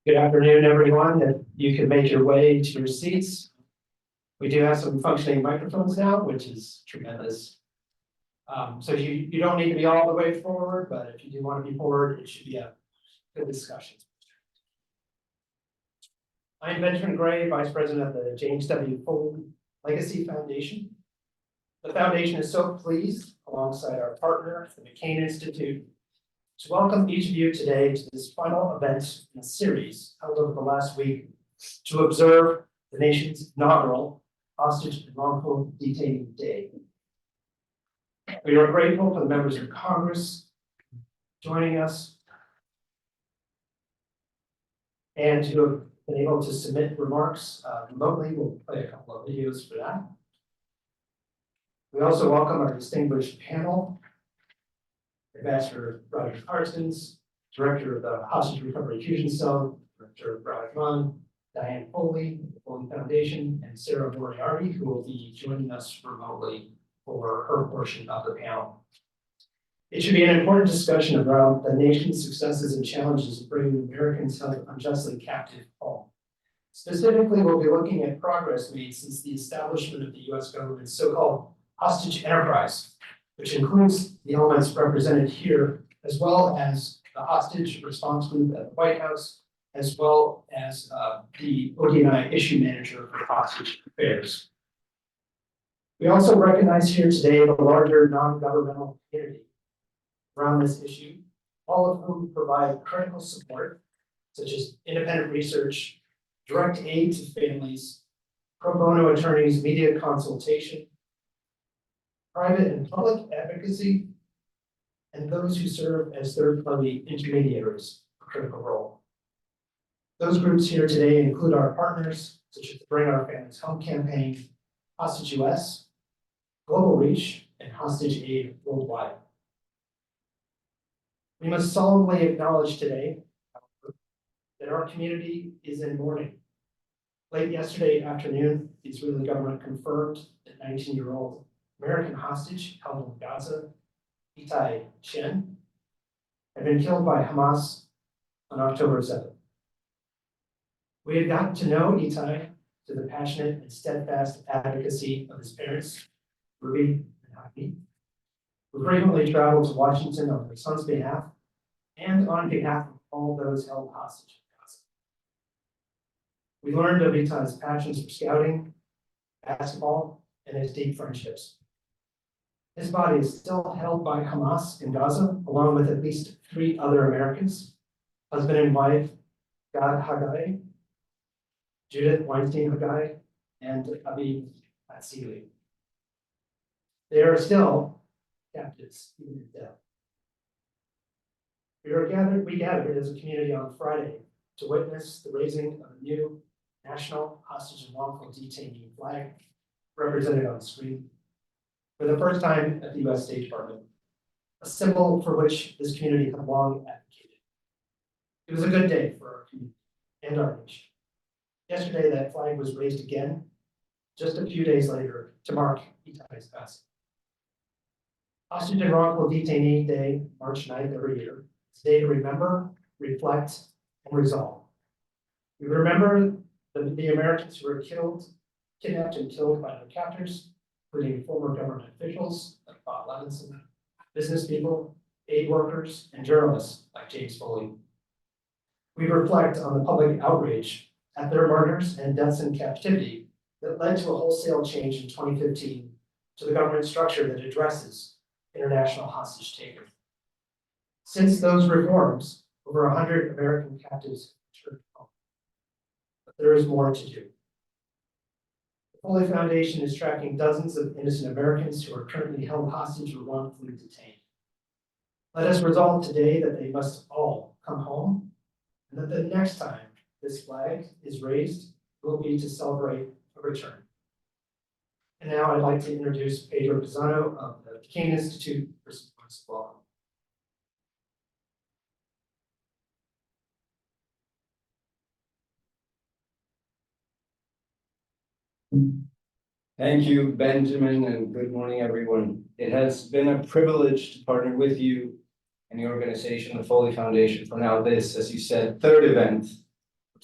Good afternoon, everyone. If you can make your way to your seats. We do have some functioning microphones now, which is tremendous. So you don't need to be all the way forward, but if you do want to be forward, it should be a good discussion. I'm Benjamin Gray, Vice President of the James W. Foley Legacy Foundation. The foundation is so pleased, alongside our partner, the McCain Institute, to welcome each of you today to this final event in a series held over the last week to observe the nation's inaugural Hostage and Wrongful Detainee Day. We are grateful for the members of Congress joining us and who have been able to submit remarks remotely. We'll play a couple of videos for that. We also welcome our distinguished panel, Ambassador Roger Carstens, Director of the Hostage Recovery Fusion Cell, Director Robert Levinson, Diane Foley, the Foley Foundation, and Sarah Moriarty, who will be joining us remotely for her portion of the panel. It should be an important discussion around the nation's successes and challenges of bringing Americans held unjustly captive home. Specifically, we'll be looking at progress made since the establishment of the U.S. government's so-called hostage enterprise, which includes the elements represented here, as well as the hostage response group at the White House, as well as the ODNI issue manager for hostage affairs. We also recognize here today the larger non-governmental community around this issue, all of whom provide critical support, such as independent research, direct aid to families, pro bono attorneys, media consultation, private and public advocacy, and those who serve as third-party intermediaries for critical role. Those groups here today include our partners, such as the Bring Our Families Home campaign, Hostage US, Global Reach, and Hostage Aid Worldwide. We must solemnly acknowledge today, however, that our community is in mourning. Late yesterday afternoon, the Israeli government confirmed that 19-year-old American hostage held in Gaza, Itai Chen, had been killed by Hamas on October 7th. We had gotten to know Itai through the passionate and steadfast advocacy of his parents, Ruby and Haki, who frequently traveled to Washington on their son's behalf and on behalf of all those held hostage in Gaza. We learned of Itai's passions for scouting, basketball, and his deep friendships. His body is still held by Hamas in Gaza, along with at least 3 other Americans, husband and wife, Gad Haggai, Judith Weinstein Haggai, and Abi Atzili. They are still captives, even in death. We gathered as a community on Friday to witness the raising of a new national hostage and wrongful detainee flag represented on screen for the first time at the U.S. State Department, a symbol for which this community had long advocated. It was a good day for our community and our nation. Yesterday, that flag was raised again, just a few days later, to mark Itai's passing. Hostage and Wrongful Detainee Day, March 9th every year, is a day to remember, reflect, and resolve. We remember the Americans who were kidnapped and killed by their captors, including former government officials like Bob Levinson, business people, aid workers, and journalists like James Foley. We reflect on the public outrage at their murders and deaths in captivity that led to a wholesale change in 2015 to the government structure that addresses international hostage taking. Since those reforms, over 100 American captives have returned home. But there is more to do. The Foley Foundation is tracking dozens of innocent Americans who are currently held hostage or wrongfully detained. Let us resolve today that they must all come home, and that the next time this flag is raised will be to celebrate a return. And now I'd like to introduce Pedro Pisano of the McCain Institute for some words of welcome. Thank you, Benjamin, and good morning, everyone. It has been a privilege to partner with you and the organization, the Foley Foundation, for now this, as you said, 3rd event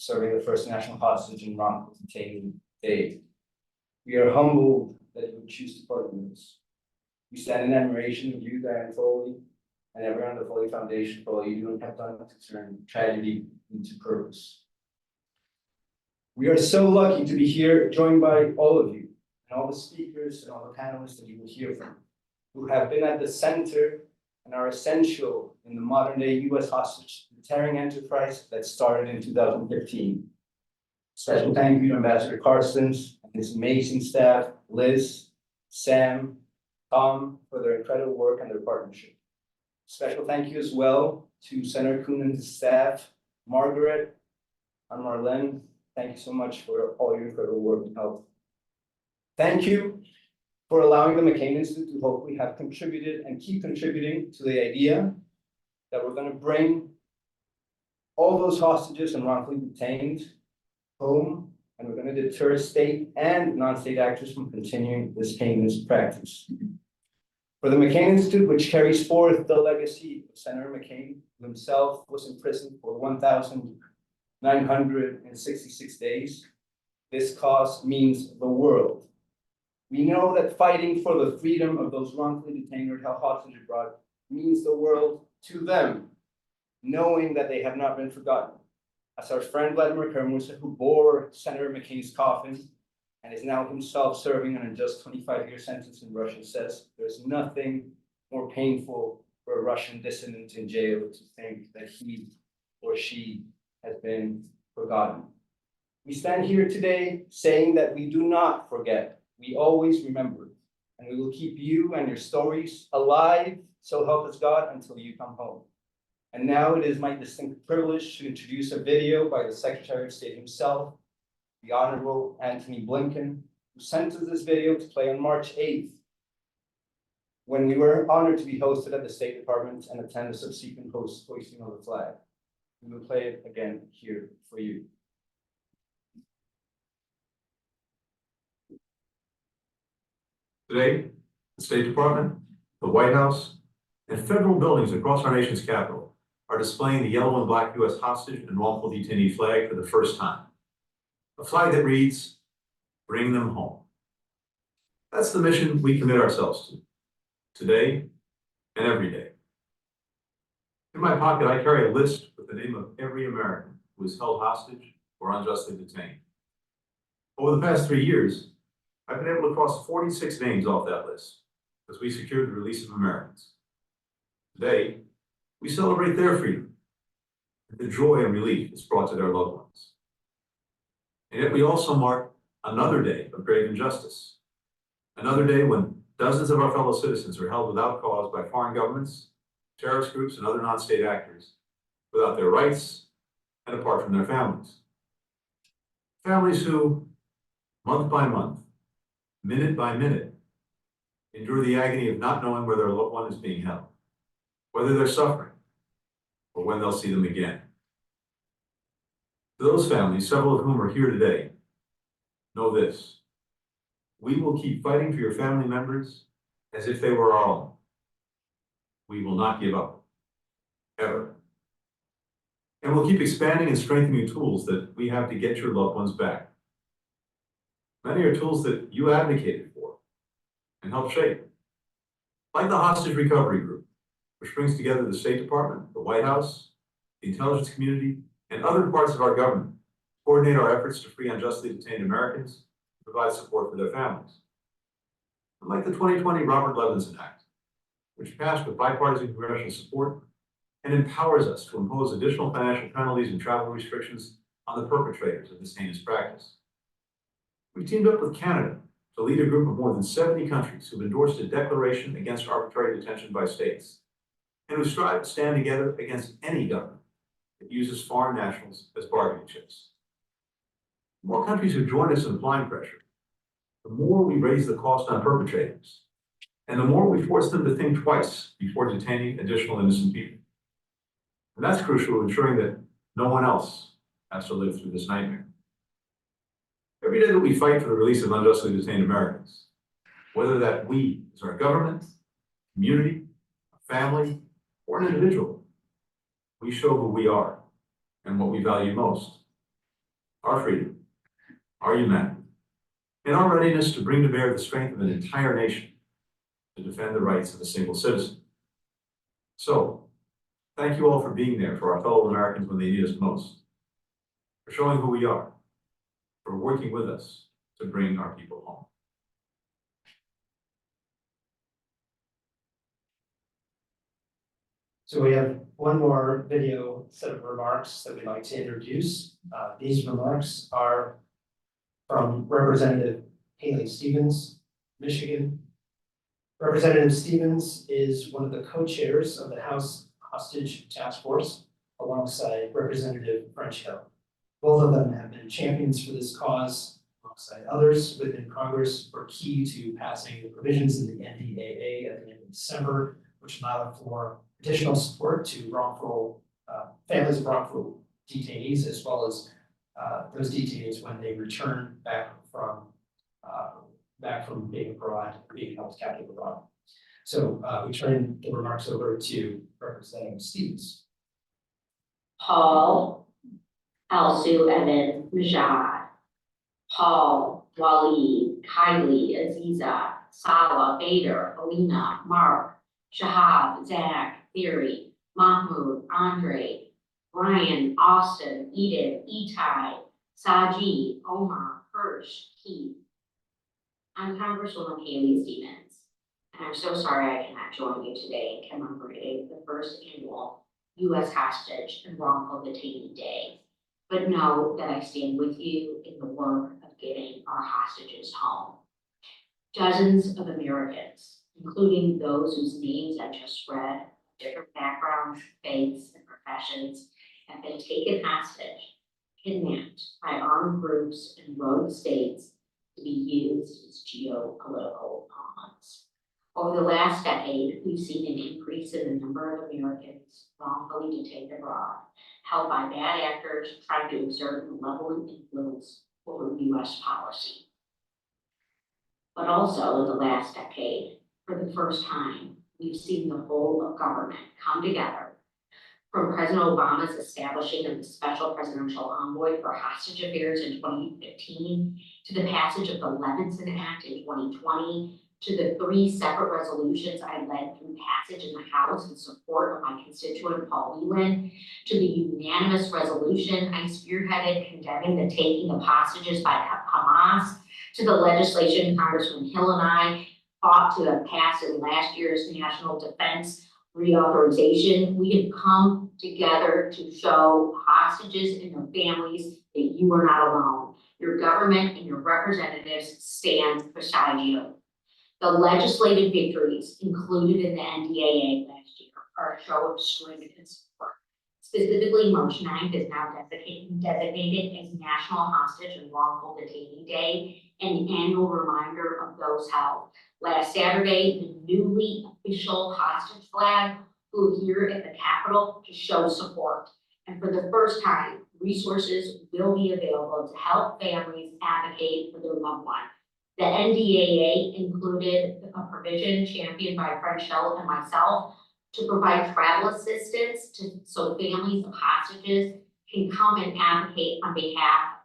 serving the first National Hostage and Wrongful Detainee Day. We are humbled that you would choose to partner with us. We stand in admiration of you, Diane Foley, and everyone at the Foley Foundation for all you do and have done to turn tragedy into purpose. We are so lucky to be here, joined by all of you, and all the speakers and all the panelists that you will hear from, who have been at the center and are essential in the modern day U.S. hostage deterring enterprise that started in 2015. Special thank you to Ambassador Carstens and his amazing staff, Liz, Sam, Tom, for their incredible work and their partnership. Special thank you as well to Senator Coonan's staff, Margaret and Marlene. Thank you so much for all your incredible work and help. Thank you for allowing the McCain Institute to hopefully have contributed and keep contributing to the idea that we're going to bring all those hostages and wrongfully detained home, and we're going to deter state and non-state actors from continuing this heinous practice. For the McCain Institute, which carries forth the legacy of Senator McCain, who himself was in prison for 1,966 days, this cause means the world. We know that fighting for the freedom of those wrongfully detained or held hostage abroad means the world to them, knowing that they have not been forgotten. As our friend Vladimir Kermusa, who bore Senator McCain's coffin and is now himself serving an unjust 25-year sentence in Russia, says, there's nothing more painful for a Russian dissident in jail to think that he or she has been forgotten. We stand here today saying that we do not forget. We always remember, and we will keep you and your stories alive, so help us God, until you come home. And now it is my distinct privilege to introduce a video by the Secretary of State himself, the Honorable Antony Blinken, who sent us this video to play on March 8th, when we were honored to be hosted at the State Department and attend the subsequent hoisting of the flag. We will play it again here for you. Today, the State Department, the White House, and federal buildings across our nation's capital are displaying the yellow and black U.S. hostage and wrongful detainee flag for the first time. A flag that reads, "Bring them home." That's the mission we commit ourselves to, today and every day. In my pocket, I carry a list with the name of every American who is held hostage or unjustly detained. Over the past 3 years, I've been able to cross 46 names off that list as we secured the release of Americans. Today, we celebrate their freedom and the joy and relief it's brought to their loved ones. And yet we also mark another day of grave injustice, another day when dozens of our fellow citizens are held without cause by foreign governments, terrorist groups, and other non-state actors without their rights and apart from their families. Families who, month by month, minute by minute, endure the agony of not knowing where their loved one is being held, whether they're suffering, or when they'll see them again. To those families, several of whom are here today, know this: we will keep fighting for your family members as if they were our own. We will not give up, ever. And we'll keep expanding and strengthening tools that we have to get your loved ones back. Many are tools that you advocated for and helped shape, like the Hostage Recovery Group, which brings together the State Department, the White House, the intelligence community, and other parts of our government to coordinate our efforts to free unjustly detained Americans and provide support for their families. And like the 2020 Robert Levinson Act, which passed with bipartisan congressional support and empowers us to impose additional financial penalties and travel restrictions on the perpetrators of this heinous practice. We've teamed up with Canada to lead a group of more than 70 countries who've endorsed a declaration against arbitrary detention by states, and who strive to stand together against any government that uses foreign nationals as bargaining chips. The more countries who join us in applying pressure, the more we raise the cost on perpetrators, and the more we force them to think twice before detaining additional innocent people. And that's crucial to ensuring that no one else has to live through this nightmare. Every day that we fight for the release of unjustly detained Americans, whether that we as our government, community, a family, or an individual, we show who we are and what we value most: our freedom, our humanity, and our readiness to bring to bear the strength of an entire nation to defend the rights of a single citizen. So, thank you all for being there for our fellow Americans when they need us most, for showing who we are, for working with us to bring our people home. So we have one more video set of remarks that we'd like to introduce. These remarks are from Representative Haley Stevens, Michigan. Representative Stevens is one of the co-chairs of the House Hostage Task Force alongside Representative French Hill. Both of them have been champions for this cause alongside others within Congress, were key to passing the provisions in the NDAA at the end of December, which allowed for additional support to families of wrongful detainees, as well as those detainees when they return back from being abroad, being held captive abroad. So we turn the remarks over to Representative Stevens. Paul, Alsu Evan Majad, Paul, Waleed, Kylie, Aziza, Sala, Bader, Alina, Mark, Shahab, Zach, Theory, Mahmoud, Andre, Brian, Austin, Edith, Itai, Saji, Omar, Hirsch, Keith. I'm Congresswoman Haley Stevens, and I'm so sorry I cannot join you today in commemorating the first annual U.S. Hostage and Wrongful Detainee Day. But know that I stand with you in the work of getting our hostages home. Dozens of Americans, including those whose names I just read, different backgrounds, faiths, and professions, have been taken hostage, kidnapped by armed groups in rogue states to be used as geopolitical pawns. Over the last decade, we've seen an increase in the number of Americans wrongfully detained abroad, held by bad actors trying to exert malevolent influence over U.S. policy. But also in the last decade, for the first time, we've seen the whole of government come together, from President Obama's establishing of the Special Presidential Envoy for Hostage Affairs in 2015, to the passage of the Levinson Act in 2020, to the 3 separate resolutions I led through passage in the House in support of my constituent Paul Leland, to the unanimous resolution I spearheaded condemning the taking of hostages by Hamas, to the legislation Congressman Hill and I fought to have passed in last year's National Defense Reauthorization. We have come together to show hostages and their families that you are not alone. Your government and your representatives stand beside you. The legislative victories included in the NDAA last year are a show of strength and support. Specifically, March 9th is now designated as National Hostage and Wrongful Detainee Day, an annual reminder of those held. Last Saturday, the newly official hostage flag flew here at the Capitol to show support. And for the first time, resources will be available to help families advocate for their loved one. The NDAA included a provision championed by French Hill and myself to provide travel assistance so families of hostages can come and advocate on behalf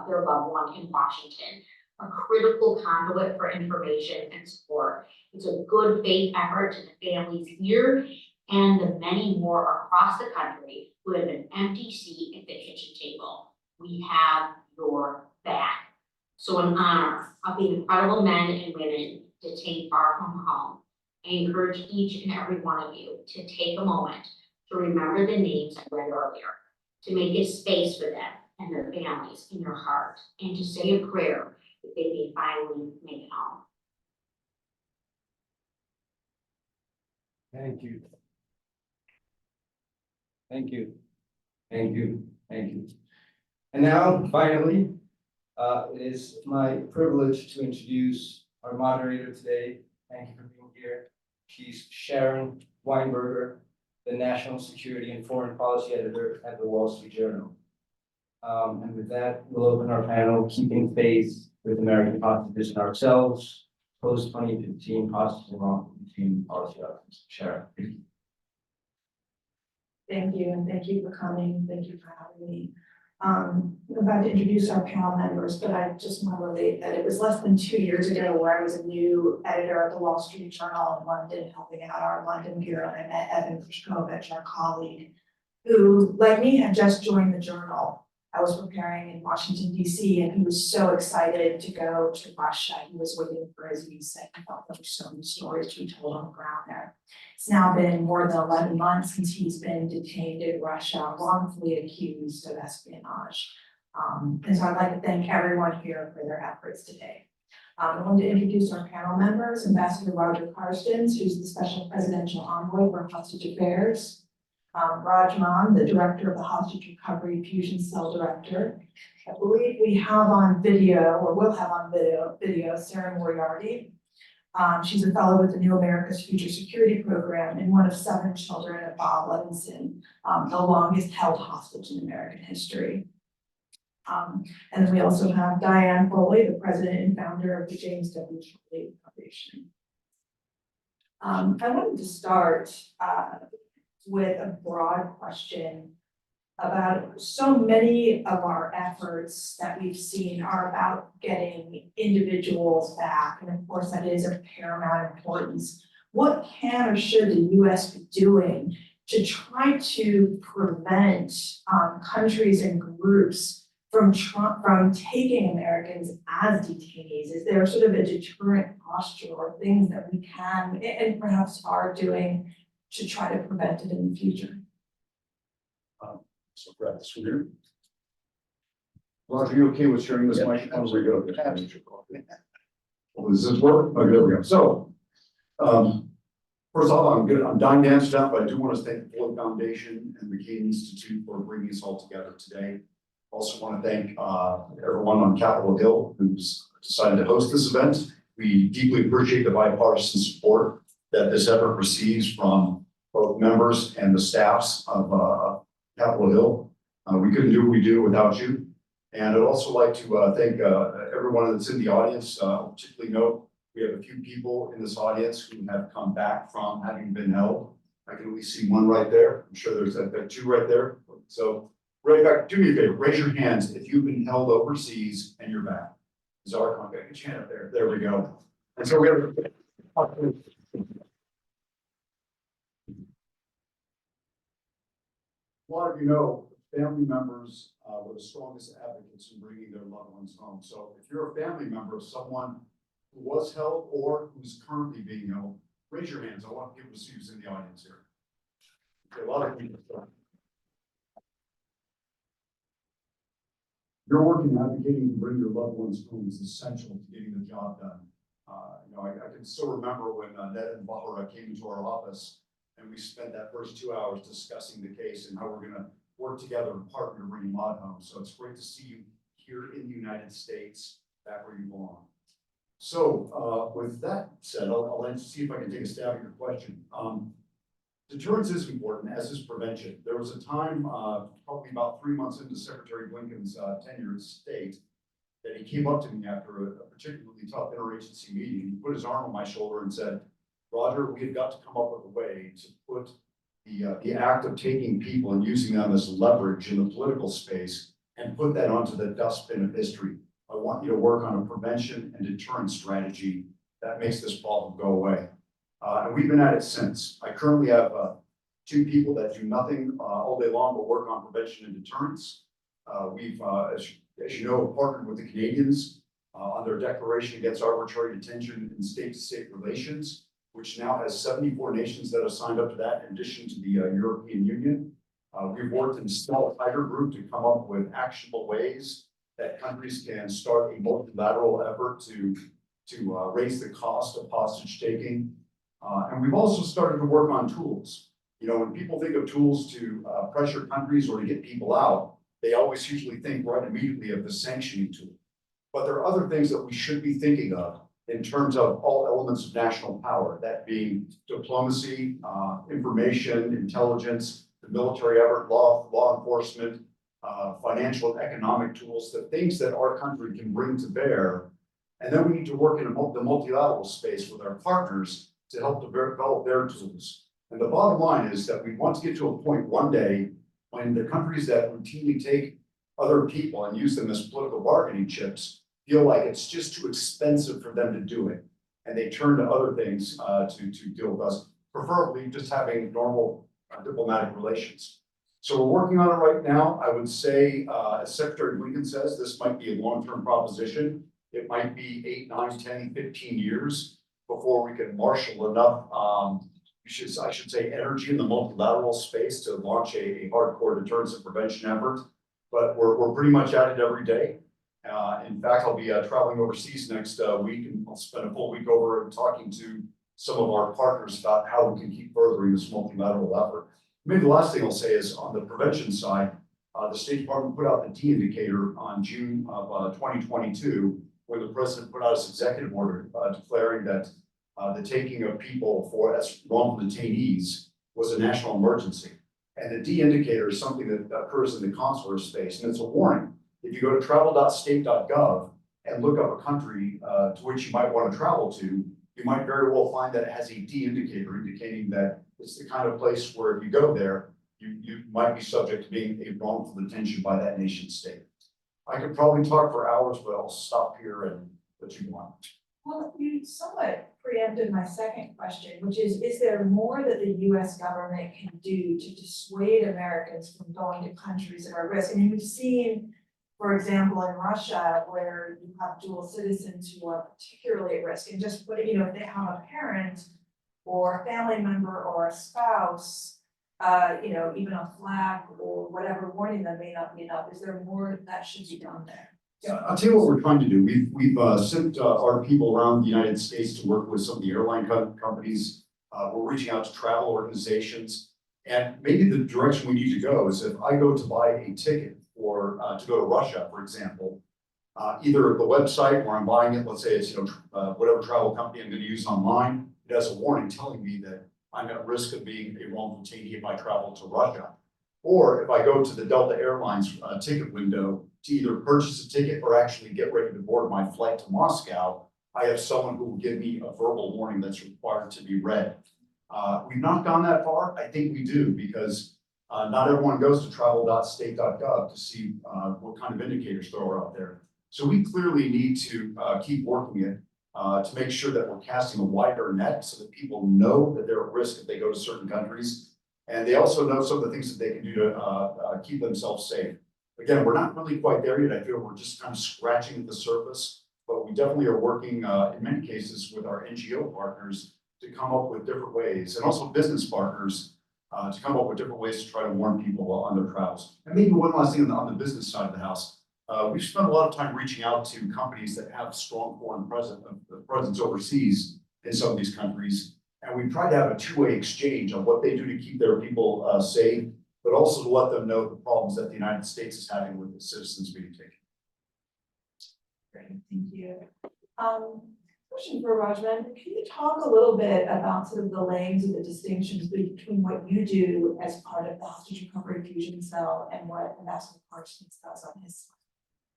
of their loved one in Washington, a critical conduit for information and support. It's a good faith effort to the families here and the many more across the country who have an empty seat at the kitchen table. We have your back. So in honor of the incredible men and women detained far from home, I encourage each and every one of you to take a moment to remember the names I read earlier, to make a space for them and their families in your heart, and to say a prayer that they may finally make it home. Thank you. Thank you. Thank you. Thank you. And now, finally, it is my privilege to introduce our moderator today. Thank you for being here. She's Sharon Weinberger, the National Security and Foreign Policy Editor at the Wall Street Journal. And with that, we'll open our panel, Keeping Faith with American Hostages and Ourselves, post-2015 Hostage and Wrongful Detainee Policy Outcomes. Sharon. Thank you, and thank you for coming. Thank you for having me. I'm about to introduce our panel members, but I just want to relate that it was less than 2 years ago where I was a new editor at the Wall Street Journal in London, helping out our London bureau, and I met Evan Krishkovich, our colleague, who, like me, had just joined the journal. I was preparing in Washington, DC, and he was so excited to go to Russia. He was waiting for his visa. He felt there were so many stories to be told on the ground there. It's now been more than 11 months since he's been detained in Russia, wrongfully accused of espionage. And so I'd like to thank everyone here for their efforts today. I want to introduce our panel members, Ambassador Roger Carstens, who's the Special Presidential Envoy for Hostage Affairs. Raj Mann, the Director of the Hostage Recovery Fusion Cell Director. I believe we have on video, or will have on video, Sarah Moriarty. She's a fellow with the New America's Future Security Program and one of 7 children of Bob Levinson, the longest held hostage in American history. And then we also have Diane Foley, the President and founder of the James W. Foley Foundation. I wanted to start with a broad question about so many of our efforts that we've seen are about getting individuals back. And of course, that is of paramount importance. What can or should the US be doing to try to prevent countries and groups from taking Americans as detainees? Is there sort of a deterrent posture or things that we can and perhaps are doing to try to prevent it in the future? So grab this one here. Roger, are you okay with sharing this microphone? We're good. Well, does this work? Oh, there we go. So, first off, I'm dying to answer that, but I do want to thank the Foley Foundation and the McCain Institute for bringing us all together today. Also want to thank everyone on Capitol Hill who's decided to host this event. We deeply appreciate the bipartisan support that this effort receives from both members and the staffs of Capitol Hill. We couldn't do what we do without you. And I'd also like to thank everyone that's in the audience. Particularly note, we have a few people in this audience who have come back from having been held. I can at least see one right there. I'm sure there's 2 right there. So right back, do me a favor, raise your hands if you've been held overseas and you're back. Zark, I'll get your hand up there. There we go. And so we have a lot of you know, family members were the strongest advocates in bringing their loved ones home. So if you're a family member of someone who was held or who's currently being held, raise your hands. I want people to see who's in the audience here. Okay, a lot of people. Your work in advocating to bring your loved ones home is essential to getting the job done. I can still remember when Ned and Bahara came into our office and we spent that first 2 hours discussing the case and how we're going to work together and partner to bring Ahmaud home. So it's great to see you here in the United States, back where you belong. So with that said, I'll see if I can take a stab at your question. Deterrence is important, as is prevention. There was a time, probably about 3 months into Secretary Blinken's tenure as state, that he came up to me after a particularly tough interagency meeting. He put his arm on my shoulder and said, Roger, we've got to come up with a way to put the act of taking people and using them as leverage in the political space and put that onto the dustbin of history. I want you to work on a prevention and deterrence strategy that makes this problem go away. And we've been at it since. I currently have 2 people that do nothing all day long but work on prevention and deterrence. We've, as you know, partnered with the Canadians on their declaration against arbitrary detention in state-to-state relations, which now has 74 nations that have signed up to that, in addition to the European Union. We've worked in small tiger group to come up with actionable ways that countries can start a multilateral effort to raise the cost of hostage taking. And we've also started to work on tools. You know, when people think of tools to pressure countries or to get people out, they always usually think right immediately of the sanctioning tool. But there are other things that we should be thinking of in terms of all elements of national power, that being diplomacy, information, intelligence, the military effort, law enforcement, financial and economic tools, the things that our country can bring to bear. And then we need to work in the multilateral space with our partners to help develop their tools. And the bottom line is that we want to get to a point one day when the countries that routinely take other people and use them as political bargaining chips feel like it's just too expensive for them to do it. And they turn to other things to deal with us, preferably just having normal diplomatic relations. So we're working on it right now. I would say, as Secretary Blinken says, this might be a long-term proposition. It might be 8, 9, 10, 15 years before we can marshal enough, I should say, energy in the multilateral space to launch a hardcore deterrence and prevention effort. But we're pretty much at it every day. In fact, I'll be traveling overseas next week, and I'll spend a full week over and talking to some of our partners about how we can keep furthering this multilateral effort. Maybe the last thing I'll say is on the prevention side, the State Department put out the D indicator on June of 2022, when the president put out his executive order declaring that the taking of people as wrongful detainees was a national emergency. And the D indicator is something that occurs in the consular space, and it's a warning. If you go to travel.state.gov and look up a country to which you might want to travel to, you might very well find that it has a D indicator indicating that it's the kind of place where if you go there, you might be subject to being a wrongful detention by that nation state. I could probably talk for hours, but I'll stop here and let you go on. Well, you somewhat preempted my second question, which is there more that the US government can do to dissuade Americans from going to countries that are at risk? I mean, we've seen, for example, in Russia, where you have dual citizens who are particularly at risk, and just put, if they have a parent or a family member or a spouse, even a flag or whatever warning them may not be enough. Is there more that should be done there? Yeah, I'll tell you what we're trying to do. We've sent our people around the United States to work with some of the airline companies. We're reaching out to travel organizations, and maybe the direction we need to go is if I go to buy a ticket or to go to Russia, for example, either the website where I'm buying it, let's say it's whatever travel company I'm going to use online, it has a warning telling me that I'm at risk of being a wrongful detainee if I travel to Russia. Or if I go to the Delta Airlines ticket window to either purchase a ticket or actually get ready to board my flight to Moscow, I have someone who will give me a verbal warning that's required to be read. We've not gone that far. I think we do, because not everyone goes to travel.state.gov to see what kind of indicators there are out there. So we clearly need to keep working it to make sure that we're casting a wider net so that people know that they're at risk if they go to certain countries. And they also know some of the things that they can do to keep themselves safe. Again, we're not really quite there yet. I feel we're just kind of scratching at the surface, but we definitely are working in many cases with our NGO partners to come up with different ways, and also business partners to come up with different ways to try to warn people on their travels. And maybe one last thing on the business side of the house. We've spent a lot of time reaching out to companies that have strong foreign presence overseas in some of these countries. And we try to have a two-way exchange on what they do to keep their people safe, but also to let them know the problems that the United States is having with the citizens being taken. Great, thank you. Question for Rajman. Can you talk a little bit about sort of the lanes of the distinctions between what you do as part of the Hostage Recovery Fusion Cell and what Ambassador Parsons does on his side?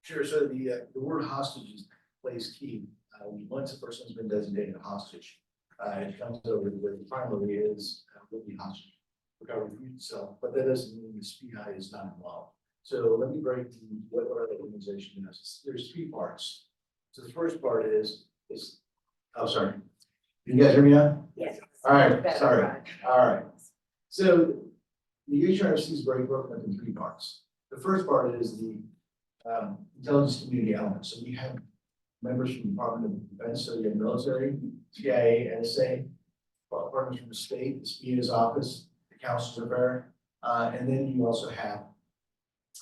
Sure. So the word hostage plays key. Once a person has been designated a hostage, it comes over where the primary is will be hostage recovery fusion cell, but that doesn't mean the SPI is not involved. So let me break what our organization does. There's three parts. So the first part is oh, sorry. Can you guys hear me now? Yes. All right. Sorry. All right. So the HRFC is very broken up in three parts. The first part is the intelligence community element. So we have members from the Department of Defense, so you have military, CIA, NSA, partners from the state, the SPIA's office, the Council's Affair, and then you also have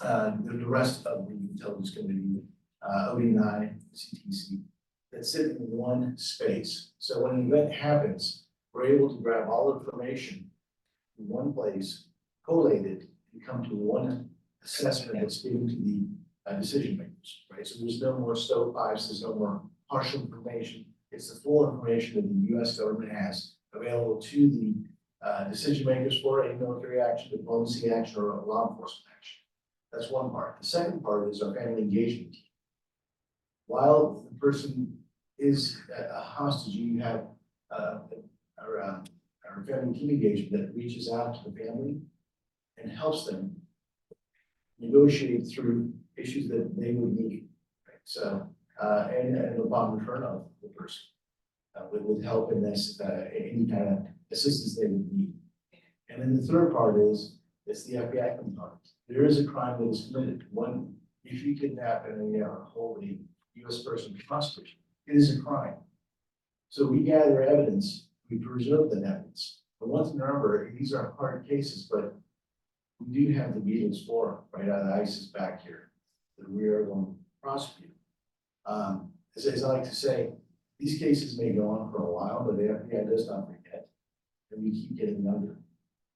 the rest of the intelligence community, OD9, CTC, that sit in one space. So when an event happens, we're able to grab all information in one place, collate it, and come to one assessment that's given to the decision makers, right? So there's no more stovepipes, there's no more partial information. It's the full information that the US government has available to the decision makers for a military action, diplomacy action, or a law enforcement action. That's one part. The second part is our family engagement team. While the person is a hostage, you have our family team engagement that reaches out to the family and helps them negotiate through issues that they would need. Right? So, and upon return of the person, with help in this, any kind of assistance they would need. And then the third part is, it's the FBI component. There is a crime that is committed. One, if you kidnap and hold a U.S. person hostage, it is a crime. So we gather evidence, we preserve that evidence. But once in remember, these are hard cases, but we do have the Beatles Forum right out of ISIS back here that we are going to prosecute. As I like to say, these cases may go on for a while, but the FBI does not forget, and we keep getting younger.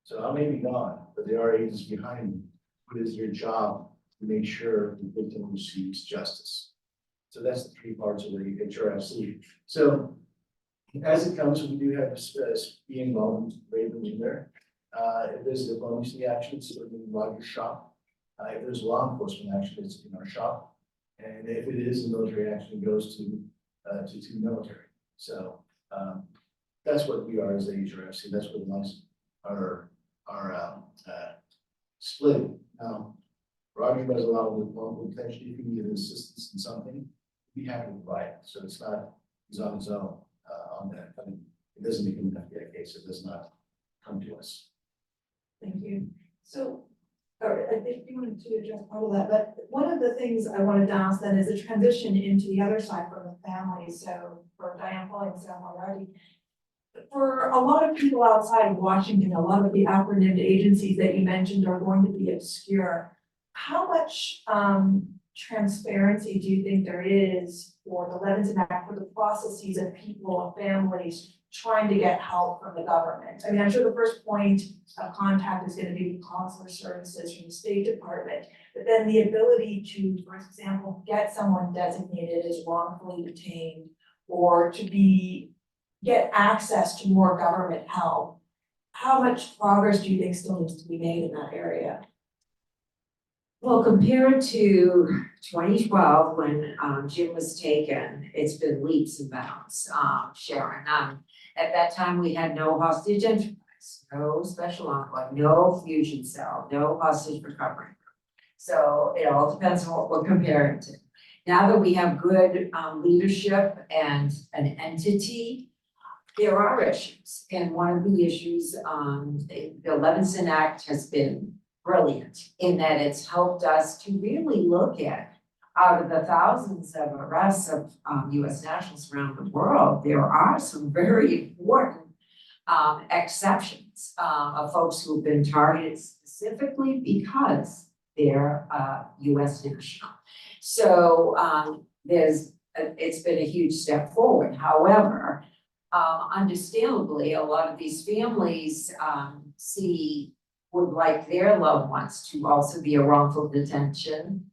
So I may be gone, but there are agents behind me. It is their job to make sure the victim receives justice. So that's the three parts of the HRFC. So as it comes, we do have be involved in there. If there's diplomacy action, it's in Roger's shop. If there's law enforcement action, it's in our shop. And if it is a military action, it goes to military. So that's what we are as the HRFC. That's what nice our split. Now, Roger does a lot of local detention. If you need assistance in something, we have to provide it. So it's not, he's on his own on that. I mean, it doesn't become an FBI case. It does not come to us. Thank you. So, all right, I think you wanted to address part of that, but one of the things I wanted to ask then is the transition into the other side for the family. So for Diane Foley and Sam already, for a lot of people outside of Washington, a lot of the acronymed agencies that you mentioned are going to be obscure. How much transparency do you think there is for the Levinson Act for the processes of people and families trying to get help from the government? I mean, I'm sure the first point of contact is going to be consular services from the State Department, but then the ability to, for example, get someone designated as wrongfully detained or to get access to more government help. How much progress do you think still needs to be made in that area? Well, compared to 2012, when Jim was taken, it's been leaps and bounds, Sharon. At that time, we had no hostage enterprise, no special envoy, no fusion cell, no hostage recovery group. So it all depends on what we're comparing to. Now that we have good leadership and an entity, there are issues. And one of the issues, the Levinson Act has been brilliant in that it's helped us to really look at, out of the thousands of arrests of US nationals around the world, there are some very important exceptions of folks who've been targeted specifically because they're US national. So it's been a huge step forward. However, understandably, a lot of these families would like their loved ones to also be a wrongful detention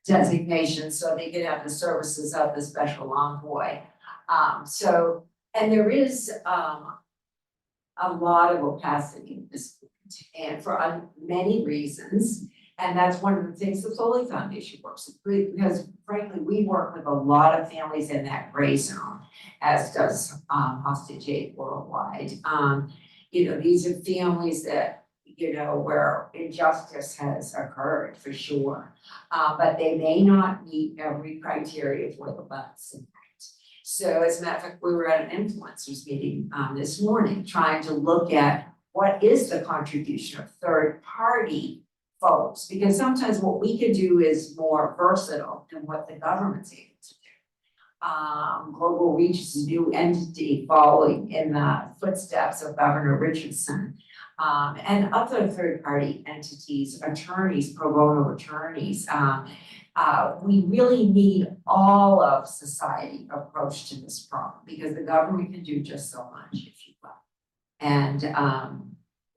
designation so they could have the services of the special envoy. And there is a lot of opacity in this, and for many reasons. And that's one of the things the Foley Foundation works with, because frankly, we work with a lot of families in that gray zone, as does Hostage Aid Worldwide. These are families that, where injustice has occurred for sure, but they may not meet every criteria for the Levinson Act. So as a matter of fact, we were at an influencers meeting this morning, trying to look at what is the contribution of third party folks, because sometimes what we can do is more versatile than what the government's able to do. Global Reach is a new entity following in the footsteps of Governor Richardson. And other third-party entities, attorneys, pro bono attorneys. We really need all of society approach to this problem because the government can do just so much, if you will. And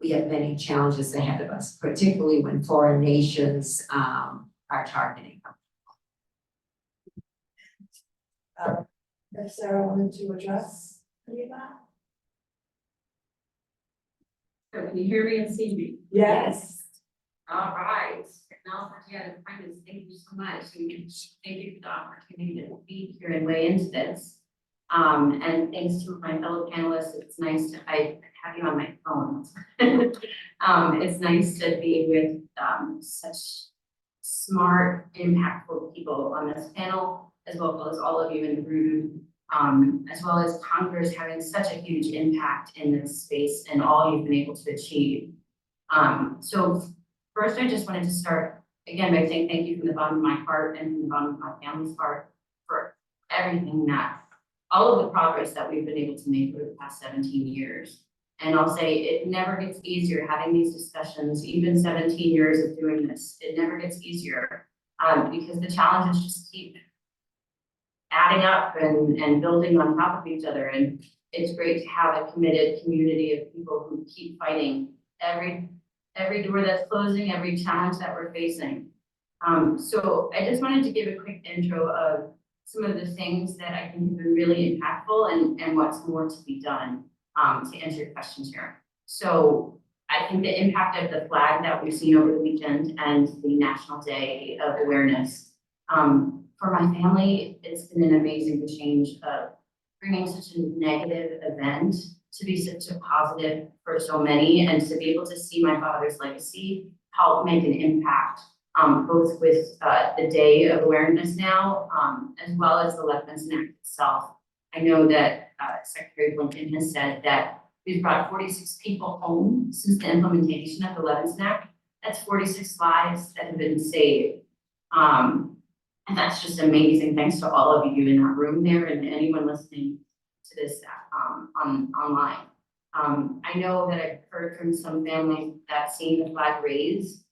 we have many challenges ahead of us, particularly when foreign nations are targeting them. If Sarah wanted to address any of that? So can you hear me and see me? Yes. All right. Technology at its finest. Thank you so much. Thank you for the opportunity to be here and weigh into this. And thanks to my fellow panelists. It's nice to I have you on my phone. It's nice to be with such smart, impactful people on this panel, as well as all of you in the room, as well as Congress having such a huge impact in this space and all you've been able to achieve. So first, I just wanted to start again by saying thank you from the bottom of my heart and from the bottom of my family's heart for everything all of the progress that we've been able to make over the past 17 years. And I'll say it never gets easier having these discussions, even 17 years of doing this, it never gets easier because the challenges just keep adding up and building on top of each other. And it's great to have a committed community of people who keep fighting every door that's closing, every challenge that we're facing. So I just wanted to give a quick intro of some of the things that I think have been really impactful and what's more to be done to answer your questions here. So I think the impact of the flag that we've seen over the weekend and the National Day of Awareness, for my family, it's been an amazing change of bringing such a negative event to be such a positive for so many, and to be able to see my father's legacy help make an impact, both with the Day of Awareness now, as well as the Levinson Act itself. I know that Secretary Blinken has said that we've brought 46 people home since the implementation of the Levinson Act. That's 46 lives that have been saved. And that's just amazing. Thanks to all of you in that room there and anyone listening to this online. I know that I've heard from some families that seeing the flag raised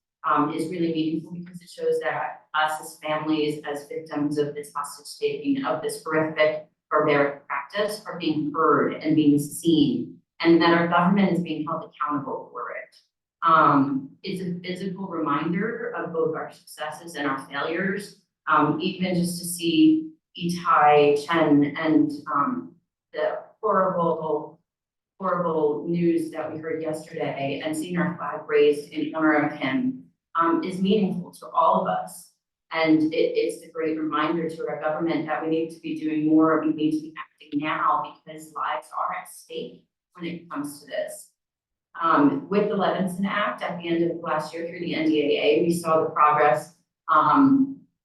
is really meaningful because it shows that us as families, as victims of this hostage taking, of this horrific, barbaric practice, are being heard and being seen, and that our government is being held accountable for it. It's a physical reminder of both our successes and our failures. Even just to see Itai Chen and the horrible news that we heard yesterday, and seeing our flag raised in honor of him is meaningful to all of us. And it's a great reminder to our government that we need to be doing more, we need to be acting now, because lives are at stake when it comes to this. With the Levinson Act at the end of last year through the NDAA, we saw the progress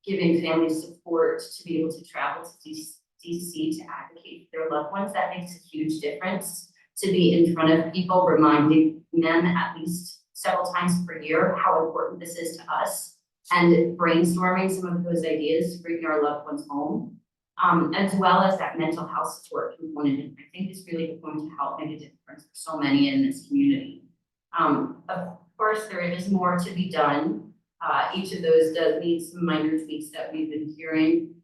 giving families support to be able to travel to DC to advocate for their loved ones. That makes a huge difference, to be in front of people, reminding them at least several times per year how important this is to us, and brainstorming some of those ideas to bring our loved ones home, as well as that mental health support component. I think is really going to help make a difference for so many in this community. Of course, there is more to be done. Each of those does need some minor tweaks that we've been hearing.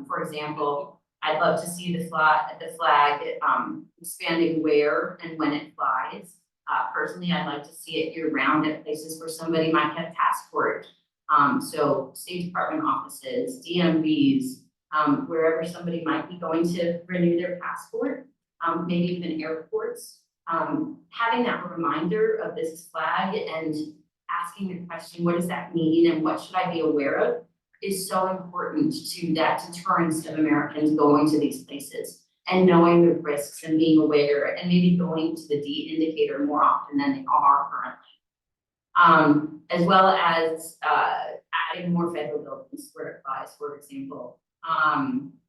For example, I'd love to see the flag expanding where and when it flies. Personally, I'd like to see it year round at places where somebody might get a passport. So State Department offices, DMVs, wherever somebody might be going to renew their passport, maybe even airports. Having that reminder of this flag and asking the question, what does that mean and what should I be aware of, is so important to that deterrence of Americans going to these places and knowing the risks and being aware and maybe going to the D indicator more often than they are currently. As well as adding more federal buildings where it applies, for example,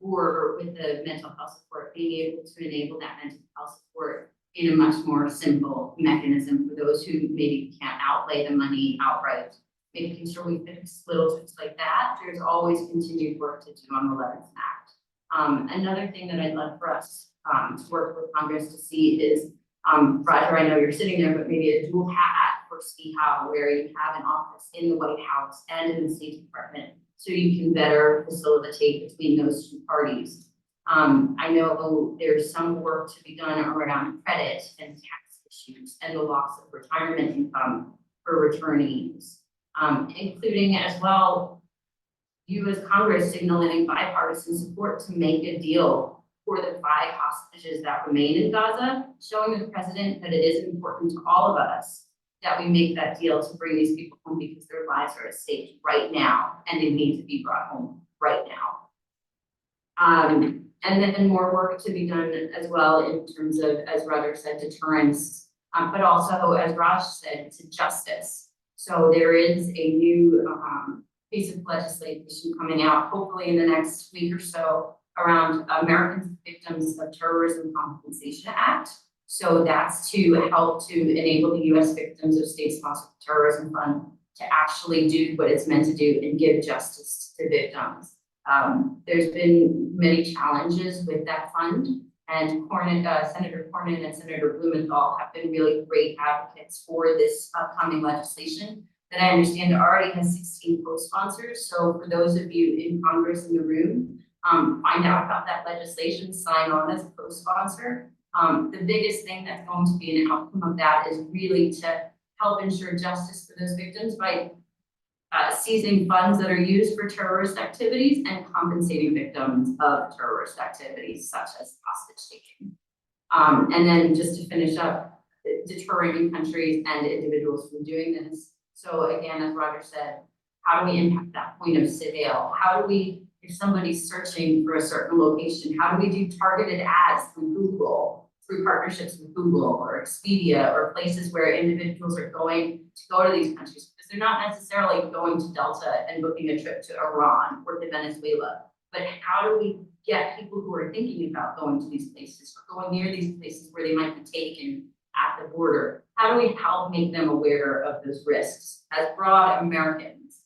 or with the mental health support, being able to enable that mental health support in a much more simple mechanism for those who maybe can't outlay the money outright. Making sure we fix little tweaks like that. There's always continued work to do on the Levinson Act. Another thing that I'd love for us to work with Congress to see is, Roger, I know you're sitting there, but maybe a dual hat for SPHA, where you have an office in the White House and in the State Department, so you can better facilitate between those two parties. I know there's some work to be done around credit and tax issues and the loss of retirement income for returnees, including as well, you as Congress signaling bipartisan support to make a deal for the 5 hostages that remain in Gaza, showing the president that it is important to all of us that we make that deal to bring these people home, because their lives are at stake right now and they need to be brought home right now. And then more work to be done as well in terms of, as Roger said, deterrence, but also, as Raj said, to justice. So there is a new piece of legislation coming out, hopefully in the next week or so, around American Victims of Terrorism Compensation Act. So that's to help to enable the US Victims of State-Sponsored Terrorism Fund to actually do what it's meant to do and give justice to victims. There's been many challenges with that fund, and Senator Cornyn and Senator Blumenthal have been really great advocates for this upcoming legislation that I understand already has 16 co-sponsors. So for those of you in Congress in the room, find out about that legislation, sign on as a co-sponsor. The biggest thing that's going to be an outcome of that is really to help ensure justice for those victims by seizing funds that are used for terrorist activities and compensating victims of terrorist activities such as hostage taking. And then just to finish up, deterring countries and individuals from doing this. So again, as Roger said, how do we impact that point of sale? How do we, if somebody's searching for a certain location, how do we do targeted ads through Google, through partnerships with Google or Expedia or places where individuals are going to go to these countries? Because they're not necessarily going to Delta and booking a trip to Iran or to Venezuela. But how do we get people who are thinking about going to these places or going near these places where they might be taken at the border? How do we help make them aware of those risks as broad Americans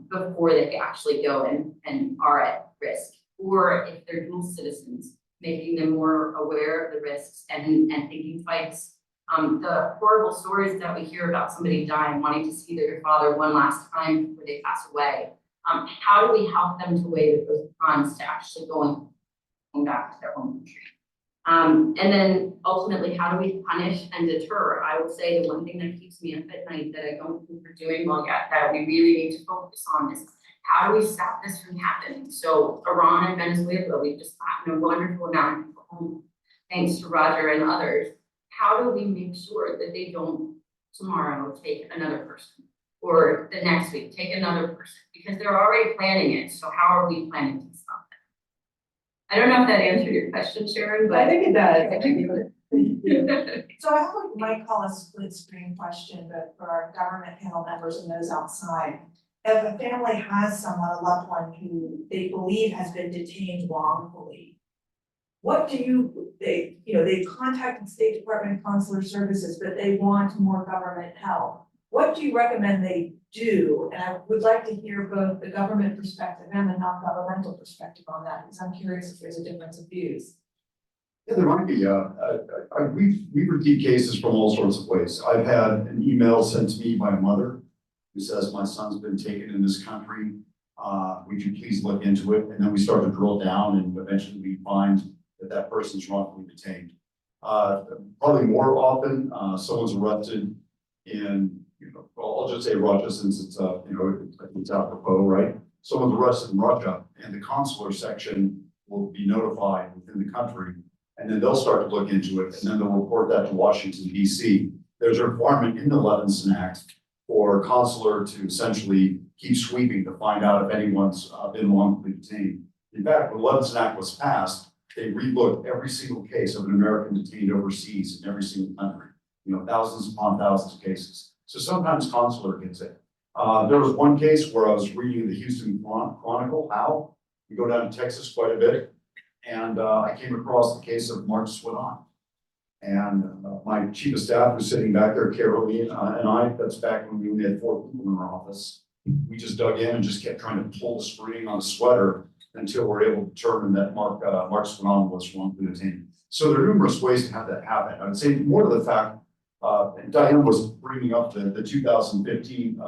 before they actually go and are at risk? Or if they're dual citizens, making them more aware of the risks and thinking twice. The horrible stories that we hear about somebody dying, wanting to see their father one last time before they pass away. How do we help them to weigh those funds to actually going back to their home country? And then ultimately, how do we punish and deter? I would say the one thing that keeps me up at night that I don't think we're doing well yet, that we really need to focus on is how do we stop this from happening? So Iran and Venezuela, we've just gotten a wonderful amount of people home, thanks to Roger and others. How do we make sure that they don't tomorrow take another person or the next week take another person? Because they're already planning it. So how are we planning to stop it? I don't know if that answered your question, Sharon, but I think it does. I think So I have what might call a split screen question, but for our government panel members and those outside. If a family has someone, a loved one who they believe has been detained wrongfully, what do they've contacted State Department Consular Services, but they want more government help. What do you recommend they do? And I would like to hear both the government perspective and the non-governmental perspective on that, because I'm curious if there's a difference of views. Yeah, there might be. We've received cases from all sorts of ways. I've had an email sent to me by a mother who says, my son's been taken in this country. Would you please look into it? And then we start to drill down and eventually we find that that person's wrongfully detained. Probably more often, someone's arrested in, I'll just say Russia since it's, it's apropos, right? Someone's arrested in Russia and the consular section will be notified within the country. And then they'll start to look into it and then they'll report that to Washington, D.C. There's a requirement in the Levinson Act for consular to essentially keep sweeping to find out if anyone's been wrongfully detained. In fact, when the Levinson Act was passed, they relooked every single case of an American detained overseas in every single country, thousands upon thousands of cases. So sometimes consular gets it. There was one case where I was reading the Houston Chronicle, how we go down to Texas quite a bit, and I came across the case of Mark Swinton. And my chief of staff was sitting back there, Caroline, and I, that's back when we only had 4 people in our office. We just dug in and just kept trying to pull the spring on the sweater until we're able to determine that Mark Swinton was wrongfully detained. So there are numerous ways to have that happen. I would say more to the fact, and Diane was bringing up the 2015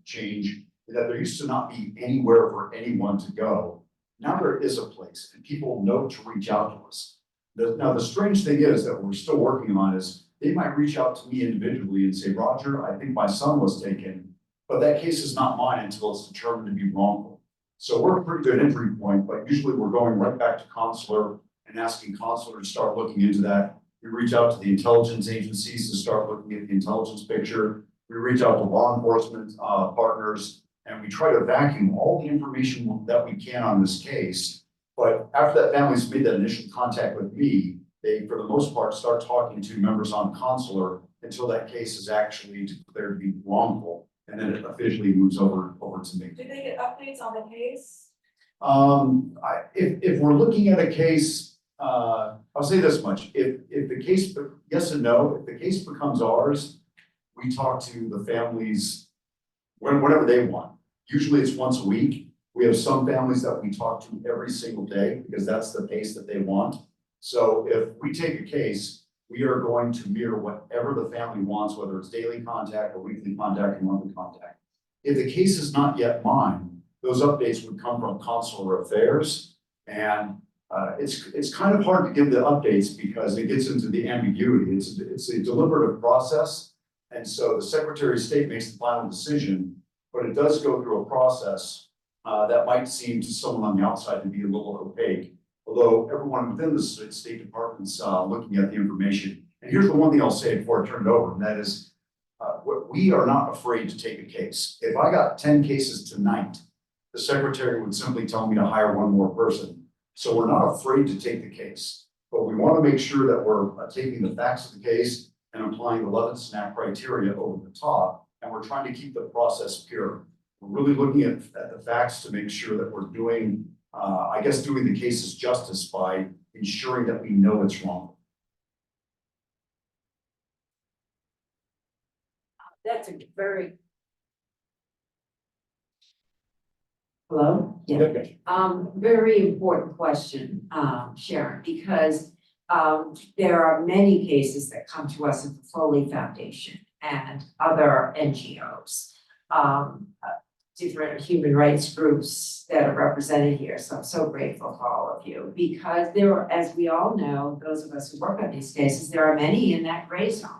change, that there used to not be anywhere for anyone to go. Now there is a place and people know to reach out to us. Now, the strange thing is that we're still working on is they might reach out to me individually and say, Roger, I think my son was taken, but that case is not mine until it's determined to be wrongful. So we're a pretty good entry point, but usually we're going right back to consular and asking consular to start looking into that. We reach out to the intelligence agencies to start looking at the intelligence picture. We reach out to law enforcement partners, and we try to vacuum all the information that we can on this case. But after that family's made that initial contact with me, they, for the most part, start talking to members on consular until that case is actually declared to be wrongful. and then it officially moves over to me. Do they get updates on the case? If we're looking at a case, I'll say this much, if the case, yes and no, if the case becomes ours, we talk to the families whenever they want. Usually it's once a week. We have some families that we talk to every single day because that's the pace that they want. So if we take a case, we are going to mirror whatever the family wants, whether it's daily contact or weekly contact or monthly contact. If the case is not yet mine, those updates would come from consular affairs. And it's kind of hard to give the updates because it gets into the ambiguity. It's a deliberative process. And so the Secretary of State makes the final decision, but it does go through a process that might seem to someone on the outside to be a little opaque. Although everyone within the State Department's looking at the information. And here's the one thing I'll say before I turn it over, and that is, we are not afraid to take a case. If I got 10 cases tonight, the Secretary would simply tell me to hire one more person. So we're not afraid to take the case, but we want to make sure that we're taking the facts of the case and applying the Levinson Act criteria over the top, and we're trying to keep the process pure. We're really looking at the facts to make sure that we're doing, I guess, doing the cases justice by ensuring that we know it's wrong. That's a very. Hello? Yeah. Very important question, Sharon, because there are many cases that come to us at the Foley Foundation and other NGOs, different human rights groups that are represented here. So I'm so grateful for all of you because there are, as we all know, those of us who work on these cases, there are many in that gray zone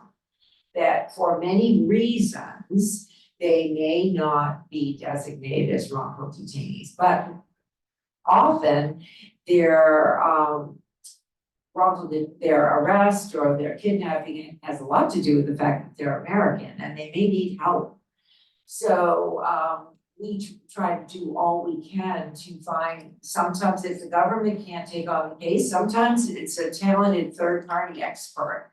that for many reasons, they may not be designated as wrongful detainees, but often their their arrest or their kidnapping has a lot to do with the fact that they're American and they may need help. So we try to do all we can to find, sometimes if the government can't take on the case, sometimes it's a talented third-party expert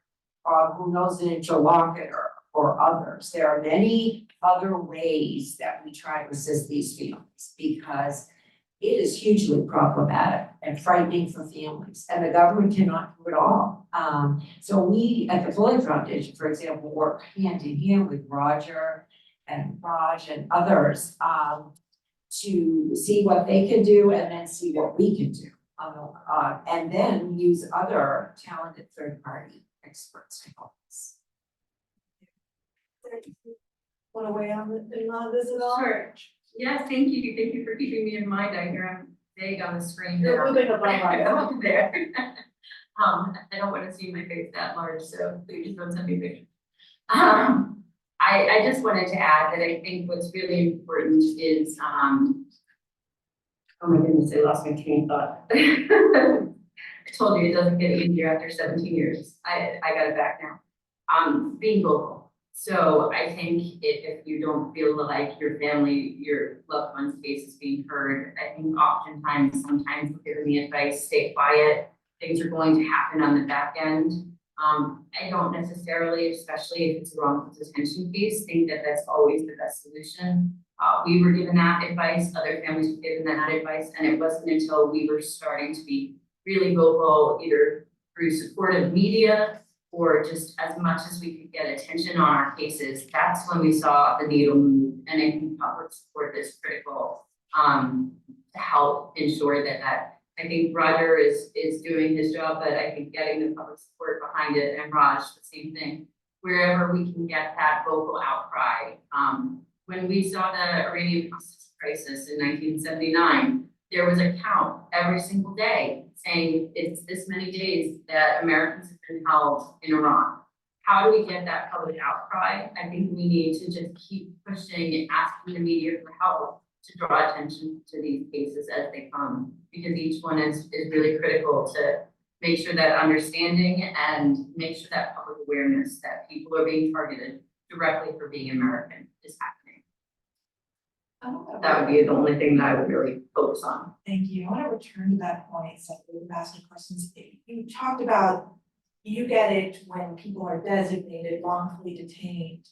who knows an interlocutor or others. There are many other ways that we try to assist these families because it is hugely problematic and frightening for families, and the government cannot do it all. So we at the Foley Foundation, for example, work hand in hand with Roger and Raj and others to see what they can do and then see what we can do. And then use other talented third-party experts to help us. Want to weigh on this at all? Sure. Yes, thank you. Thank you for keeping me in mind. I hear I'm vague on the screen. You're there. moving above my head. There. I don't want to see my face that large, so please don't send me a picture. I just wanted to add that I think what's really important is, oh my goodness, I lost my train of thought. I told you it doesn't get easier after 17 years. I got it back now. Being vocal. So I think if you don't feel like your family, your loved one's case is being heard, I think sometimes giving the advice, stay quiet, things are going to happen on the back end. I don't necessarily, especially if it's a wrongful detention case, think that that's always the best solution. We were given that advice, other families were given that advice, and it wasn't until we were starting to be really vocal, either through supportive media or just as much as we could get attention on our cases, that's when we saw the needle move. And I think public support is critical to help ensure that I think Roger is doing his job, but I think getting the public support behind it, and Raj, the same thing, wherever we can get that vocal outcry. When we saw the Iranian hostage crisis in 1979, there was a count every single day saying it's this many days that Americans have been held in Iran. How do we get that public outcry? I think we need to just keep pushing and asking the media for help to draw attention to these cases as they come, because each one is really critical to make sure that understanding and make sure that public awareness that people are being targeted directly for being American is happening. That would be the only thing that I would really focus on. Thank you. I want to return to that point, so we've asked some questions. You talked about, you get it when people are designated wrongfully detained.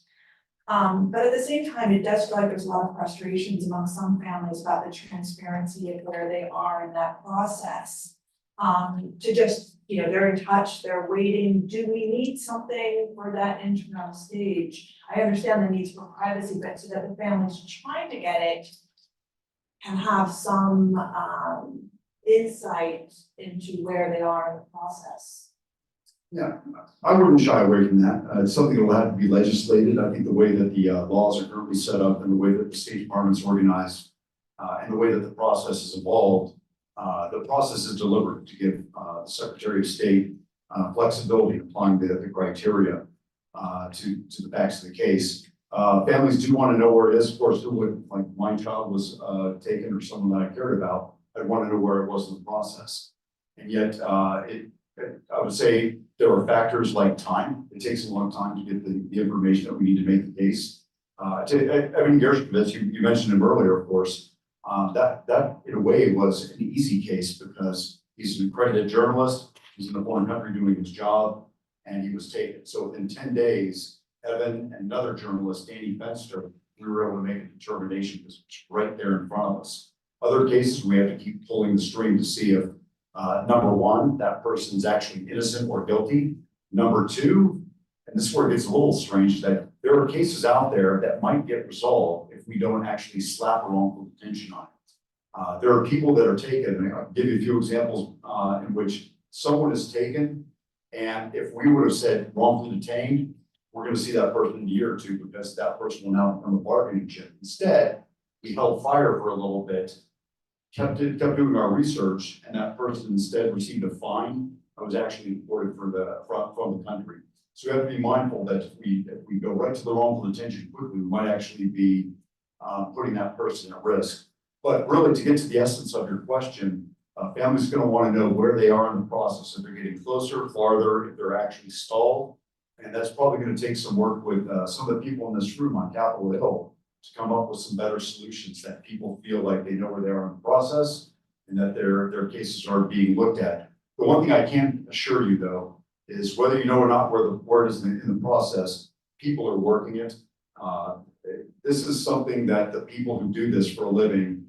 But at the same time, it does feel like there's a lot of frustrations among some families about the transparency of where they are in that process. To just, they're in touch, they're waiting, do we need something for that interim stage? I understand the needs for privacy, but so that the families trying to get it can have some, insight into where they are in the process. Yeah, I wouldn't shy away from that. It's something that will have to be legislated. I think the way that the laws are currently set up and the way that the State Department's organized, and the way that the process has evolved, the process is deliberate to give the Secretary of State flexibility in applying the criteria to the facts of the case. Families do want to know where it is. Of course, who would, like my child was taken or someone that I cared about, I'd want to know where it was in the process. And yet, I would say there are factors like time. It takes a long time to get the information that we need to make the case. Evan Gershkovich, you mentioned him earlier, of course. That in a way was an easy case because he's an accredited journalist. He's in a foreign country doing his job, and he was taken. So within 10 days, Evan and another journalist, Danny Fenster, we were able to make a determination because it's right there in front of us. Other cases, we have to keep pulling the string to see if number one, that person's actually innocent or guilty. Number two, and this is where it gets a little strange, that there are cases out there that might get resolved if we don't actually slap a wrongful detention on it. There are people that are taken, and I'll give you a few examples in which someone is taken, and if we would have said wrongfully detained, we're going to see that person in a year or two because that person will now become a bargaining chip. Instead, we held fire for a little bit, kept doing our research, and that person instead received a fine. I was actually deported from the country. So we have to be mindful that if we go right to the wrongful detention quickly, we might actually be putting that person at risk. But really, to get to the essence of your question, families are going to want to know where they are in the process, if they're getting closer, farther, if they're actually stalled. And that's probably going to take some work with some of the people in this room on Capitol Hill to come up with some better solutions that people feel like they know where they are in the process and that their cases are being looked at. The one thing I can assure you, though, is whether you know or not where the word is in the process, people are working it. This is something that the people who do this for a living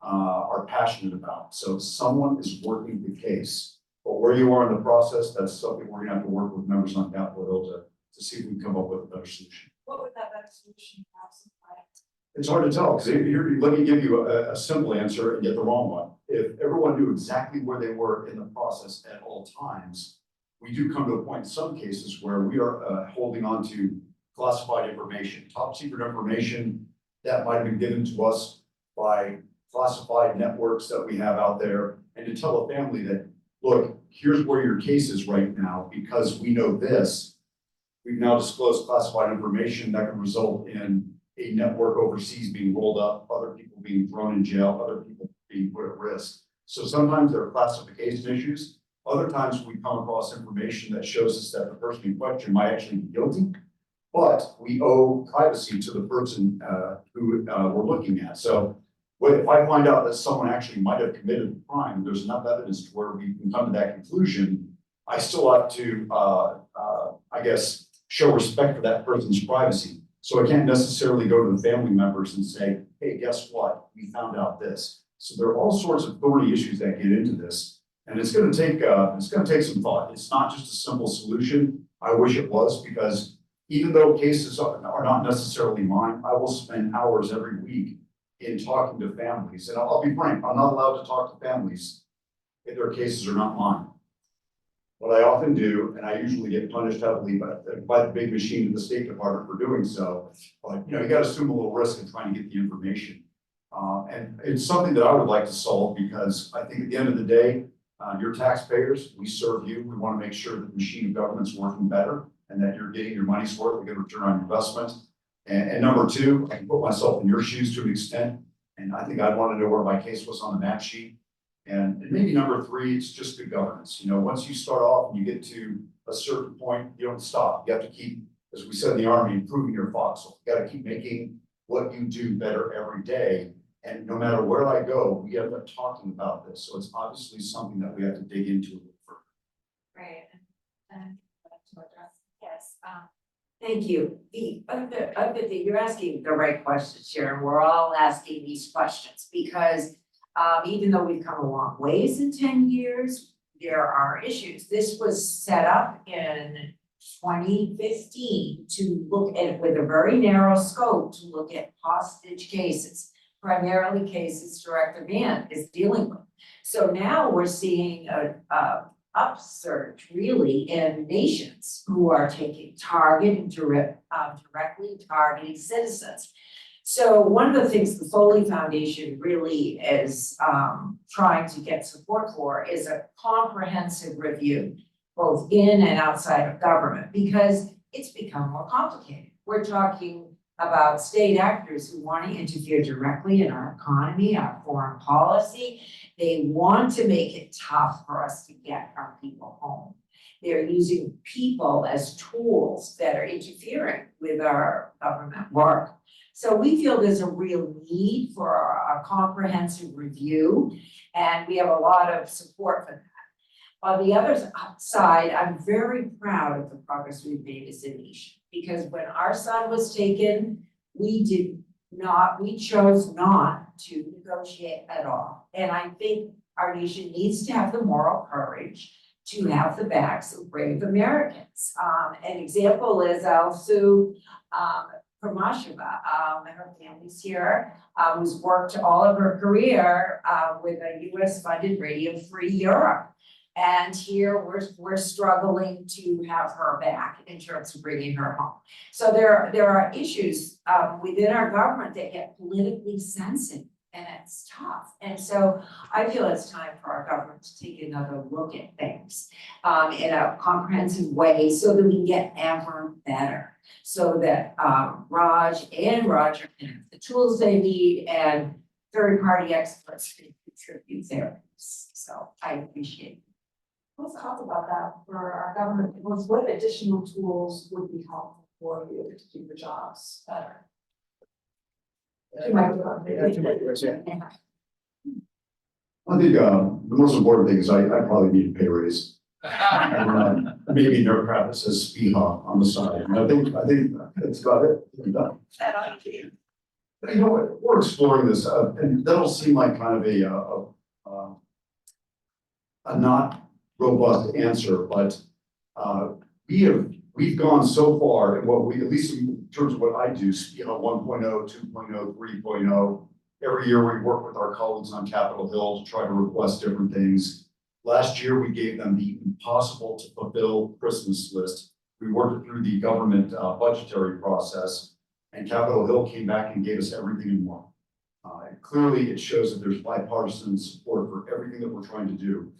are passionate about. So someone is working the case. But where you are in the process, that's something we're gonna have to work with members on Capitol Hill to see if we can come up with a better solution. What would that better solution perhaps look like? It's hard to tell, because let me give you a simple answer and get the wrong one. If everyone knew exactly where they were in the process at all times, we do come to a point in some cases where we are holding on to classified information, top secret information that might have been given to us by classified networks that we have out there, and to tell a family that, look, here's where your case is right now, because we know this. We've now disclosed classified information that can result in a network overseas being rolled up, other people being thrown in jail, other people being put at risk. So sometimes there are classification issues. Other times we come across information that shows us that the person in question might actually be guilty, but we owe privacy to the person who we're looking at. So if I find out that someone actually might have committed a crime, there's enough evidence to where we can come to that conclusion, I still have to, I guess, show respect for that person's privacy. So I can't necessarily go to the family members and say, hey, guess what? We found out this. So there are all sorts of thorny issues that get into this. And it's going to take some thought. It's not just a simple solution. I wish it was, because even though cases are not necessarily mine, I will spend hours every week in talking to families. And I'll be frank, I'm not allowed to talk to families if their cases are not mine. What I often do, and I usually get punished heavily by the big machine of the State Department for doing so, but you got to assume a little risk in trying to get the information. And it's something that I would like to solve, because I think at the end of the day, your taxpayers, we serve you. We want to make sure that the machine of government's working better and that you're getting your money's worth, a good return on investment. And number two, I can put myself in your shoes to an extent, and I think I'd want to know where my case was on the map sheet. And maybe number three, it's just good governance. Once you start off and you get to a certain point, you don't stop. You have to keep, as we said in the Army, improving your foxhole. You got to keep making what you do better every day. And no matter where I go, we end up talking about this. So it's obviously something that we have to dig into a little further. Right, and to address, yes, Thank you. The other thing, you're asking the right questions, Sharon. We're all asking these questions because even though we've come a long ways in 10 years, there are issues. This was set up in 2015 to look at, with a very narrow scope, to look at hostage cases, primarily cases Director Mann is dealing with. So now we're seeing a upsurge really in nations who are taking directly targeting citizens. So one of the things the Foley Foundation really is trying to get support for is a comprehensive review, both in and outside of government, because it's become more complicated. We're talking about state actors who want to interfere directly in our economy, our foreign policy. They want to make it tough for us to get our people home. They're using people as tools that are interfering with our government work. So we feel there's a real need for a comprehensive review, and we have a lot of support for that. On the other side, I'm very proud of the progress we've made as a nation, because when our son was taken, we chose not to negotiate at all. And I think our nation needs to have the moral courage to have the backs of brave Americans. An example is Alsu Pramasheva, her family's here, who's worked all of her career with a US funded Radio Free Europe. And here we're struggling to have her back in terms of bringing her home. So there are issues within our government that get politically sensitive, and it's tough. And so I feel it's time for our government to take another look at things in a comprehensive way so that we can get ever better. So that Raj and Roger can have the tools they need and third-party experts can contribute their views. So I appreciate it. Let's talk about that for our government. What additional tools would be helpful for you to do your jobs better? You might do it. I think the most important thing is I probably need a pay raise. And maybe no crap that says SPIHA on the side. And I think that's about it. I'm done. But you know what, we're exploring this, and that'll seem like kind of a not robust answer, but we've gone so far in what we, at least in terms of what I do, SPIHA 1.0, 2.0, 3.0. Every year we work with our colleagues on Capitol Hill to try to request different things. Last year, we gave them the impossible to fulfill Christmas list. We worked through the government budgetary process, and Capitol Hill came back and gave us everything and more. Clearly, it shows that there's bipartisan support for everything that we're trying to do.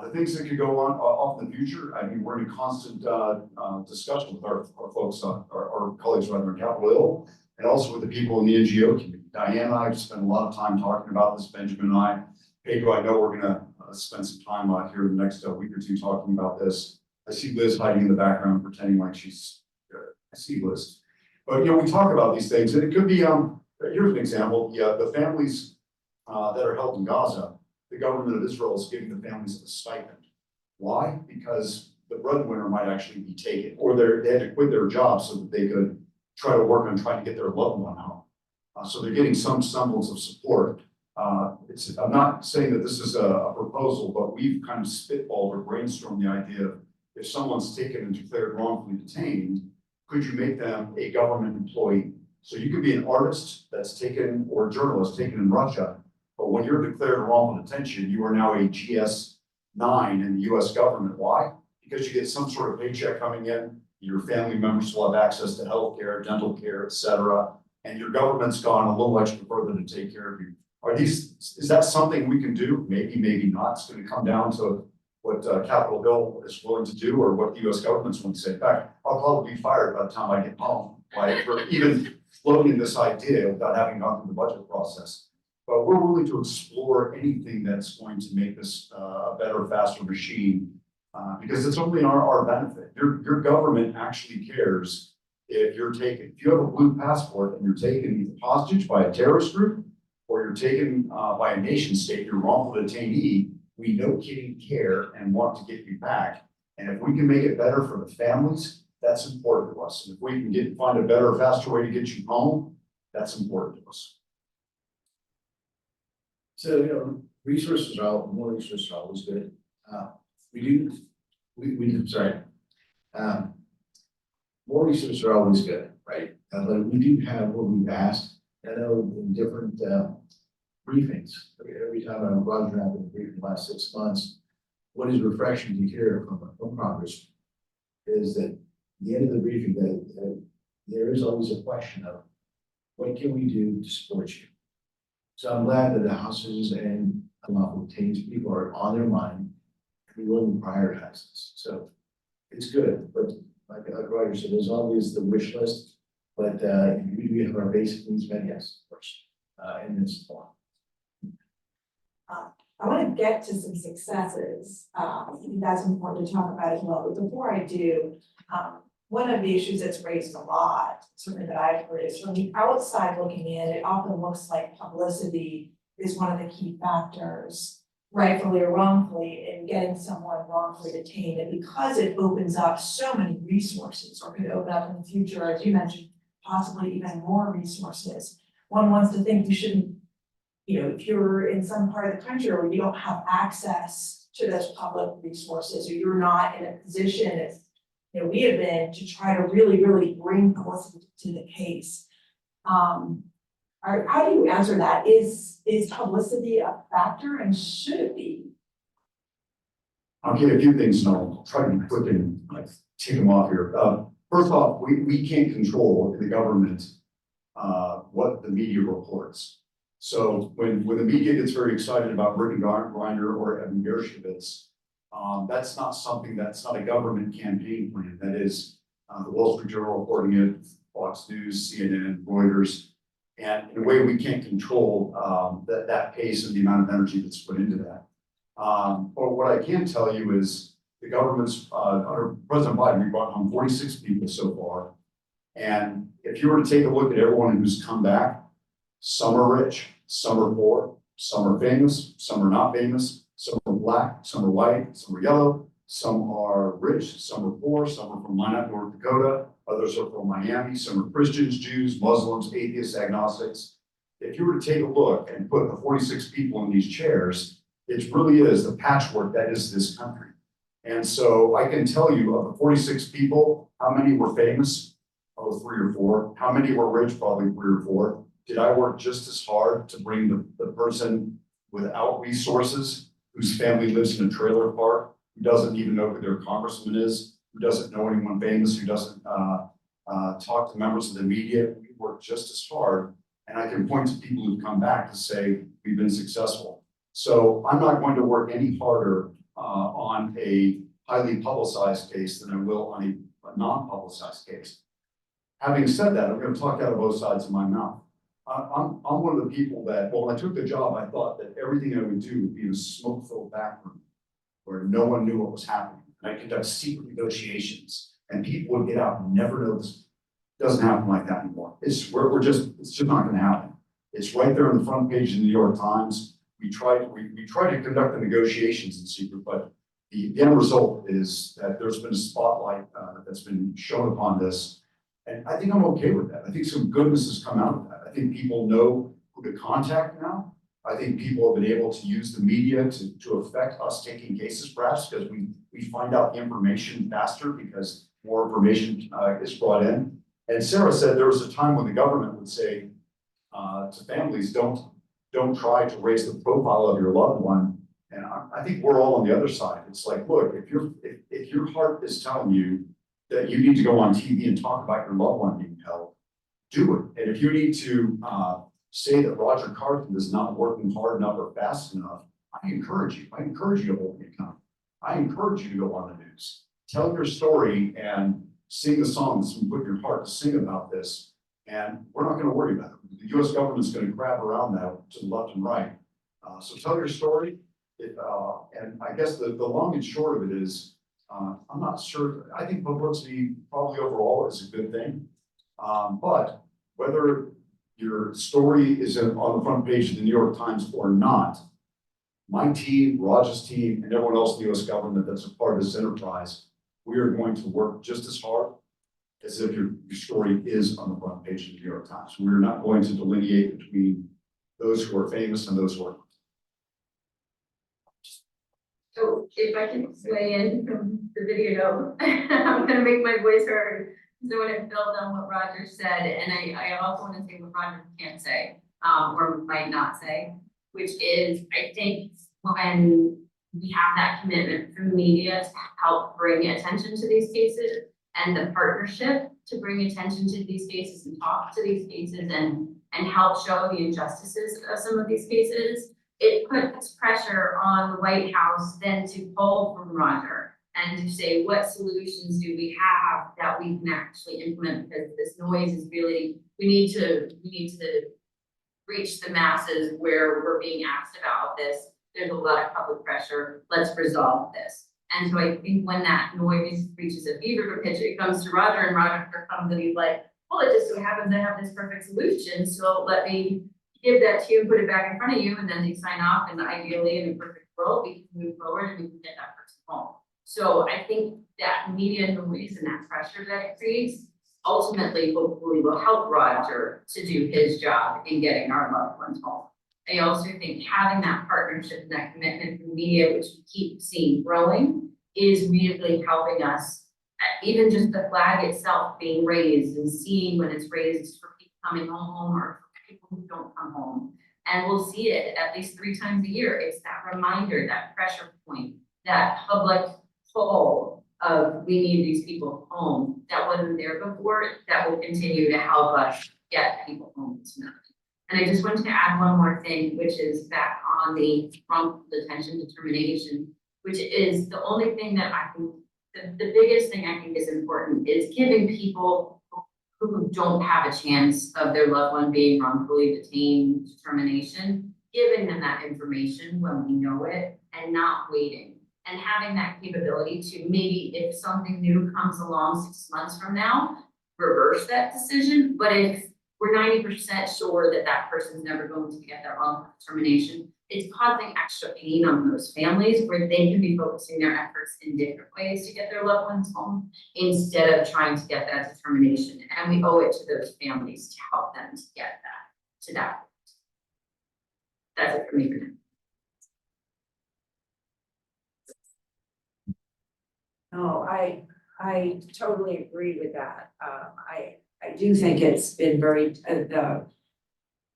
The things that could go on off in the future, I mean, we're in a constant discussion with our folks, our colleagues rather on Capitol Hill, and also with the people in the NGO community. Diane and I have spent a lot of time talking about this, Benjamin and I. Pedro, I know we're gonna spend some time here in the next week or two talking about this. I see Liz hiding in the background, pretending like she's, I see Liz. But, you know, we talk about these things, and it could be, here's an example, the families that are held in Gaza, the government of Israel is giving the families a stipend. Why? Because the breadwinner might actually be taken, or they had to quit their job so that they could try to work on trying to get their loved one home. So they're getting some semblance of support. I'm not saying that this is a proposal, but we've kind of spitballed or brainstormed the idea of if someone's taken and declared wrongfully detained, could you make them a government employee? So you could be an artist that's taken, or a journalist taken in Russia, but when you're declared wrongful detention, you are now a GS-9 in the US government. Why? Because you get some sort of paycheck coming in, your family members will have access to healthcare, dental care, et cetera, and your government's gone a little extra further to take care of you. Is that something we can do? Maybe, maybe not. It's going to come down to what Capitol Hill is willing to do or what the US government's willing to say. In fact, I'll probably be fired by the time I get home, right? For even floating this idea without having gone through the budget process. But we're willing to explore anything that's going to make this a better, faster machine because it's only in our benefit. Your government actually cares if you're taken. If you have a blue passport and you're taken either hostage by a terrorist group or you're taken by a nation state, you're wrongful detainee, we know kidding care and want to get you back. And if we can make it better for the families That's important to us. And if we can find a better, faster way to get you home, that's important to us. So, you know, more resources are always good. More resources are always good, right? But we do have what we've asked, I know in different, briefings, every time I'm Roger and I've been briefing the last 6 months, what is refreshing to hear from Congress is that at the end of the briefing, that there is always a question of what can we do to support you? So I'm glad that the houses and unlawful detained people are on their mind and we willing to prioritize this. So it's good, but like Roger said, there's always the wish list, but we have our basic needs met, yes, of course, in this form. I want to get to some successes. I think that's important to talk about as well. But before I do, one of the issues that's raised a lot, certainly that I've heard, is from the outside looking in, it often looks like publicity is one of the key factors, rightfully or wrongfully, in getting someone wrongfully detained. And because it opens up so many resources, or could open up in the future, as you mentioned, possibly even more resources, one wants to think you shouldn't, you know, if you're in some part of the country where you don't have access to those public resources, or you're not in a position, as you know, we have been, to try to really bring publicity to the case. How do you answer that? Is publicity a factor, and should it be? I'll give a few things and I'll try to be quick and like take them off here. First off, we can't control the government, what the media reports. So when the media gets very excited about Brittany Griner or Evan Gershkovich, that's not a government campaign plan. That is the Wall Street Journal reporting it, Fox News, CNN, Reuters. And in a way, we can't control that pace and the amount of energy that's put into that. But what I can tell you is the government's, under President Biden, we brought home 46 people so far. And if you were to take a look at everyone who's come back, some are rich, some are poor, some are famous, some are not famous, some are black, some are white, some are yellow, some are rich, some are poor, some are from Minot, North Dakota, others are from Miami, some are Christians, Jews, Muslims, atheists, agnostics. If you were to take a look and put the 46 people in these chairs, it really is the patchwork that is this country. And so I can tell you of the 46 people, how many were famous? Oh, 3 or 4. How many were rich? Probably 3 or 4. Did I work just as hard to bring the person without resources, whose family lives in a trailer park, who doesn't even know who their congressman is, who doesn't know anyone famous, who doesn't talk to members of the media? We work just as hard. And I can point to people who've come back to say we've been successful. So I'm not going to work any harder on a highly publicized case than I will on a non-publicized case. Having said that, I'm going to talk out of both sides of my mouth. I'm one of the people that, well, when I took the job, I thought that everything I would do would be in a smoke-filled back room where no one knew what was happening. And I conduct secret negotiations and people would get out and never know this. It doesn't happen like that anymore. It's just not going to happen. It's right there on the front page of the New York Times. We try to conduct the negotiations in secret, but the end result is that there's been a spotlight that's been shown upon this. And I think I'm okay with that. I think some goodness has come out of that. I think people know who to contact now. I think people have been able to use the media to affect us taking cases, perhaps because we find out the information faster because more information is brought in. And Sarah said there was a time when the government would say to families, don't try to raise the profile of your loved one. And I think we're all on the other side. It's like, look, if your heart is telling you that you need to go on TV and talk about your loved one being held, do it. And if you need to say that Roger Carthen is not working hard enough or fast enough, I encourage you. I encourage you to hold me accountable. I encourage you to go on the news. Tell your story and sing the songs and put your heart to sing about this. And we're not going to worry about it. The U.S. government's going to grab around that to the left and right. So tell your story. And I guess the long and short of it is, I'm not sure. I think publicity probably overall is a good thing. But whether your story is on the front page of the New York Times or not, my team, Raj's team, and everyone else in the U.S. government that's a part of this enterprise, we are going to work just as hard as if your story is on the front page of the New York Times. We're not going to delineate between those who are famous and those who are. So if I can weigh in from the video, I'm gonna make my voice heard. So when I build on what Roger said, and I also want to say what Roger can't say, or might not say, which is, I think when we have that commitment from media to help bring attention to these cases and the partnership to bring attention to these cases and talk to these cases and help show the injustices of some of these cases, it puts pressure on the White House then to pull from Roger and to say, what solutions do we have that we can actually implement? Because this noise is really, we need to reach the masses where we're being asked about this. There's a lot of public pressure. Let's resolve this. And so I think when that noise reaches a fever pitch, it comes to Roger, and Roger comes and he's like, well, it just so happens I have this perfect solution. So let me give that to you, put it back in front of you, and then they sign off. And ideally, in a perfect world, we can move forward and we can get that person home. So I think that media noise and that pressure that it creates ultimately, hopefully, will help Roger to do his job in getting our loved ones home. I also think having that partnership and that commitment from media, which we keep seeing growing, is really helping us. Even just the flag itself being raised and seeing when it's raised for people coming home or for people who don't come home. And we'll see it at least 3 times a year. It's that reminder, that pressure point, that public pull of we need these people home that wasn't there before, that will continue to help us get people home tonight. And I just wanted to add one more thing, which is back on the wrongful detention determination, which is the only thing that I think, the biggest thing I think is important is giving people who don't have a chance of their loved one being wrongfully detained determination, giving them that information when we know it and not waiting. And having that capability to maybe if something new comes along 6 months from now, reverse that decision. But if we're 90% sure that that person's never going to get their wrongful determination, it's causing extra pain on those families where they can be focusing their efforts in different ways to get their loved ones home instead of trying to get that determination. And we owe it to those families to help them to get that, to that point. That's it for me for now. No, I totally agree with that. I do think it's been very, the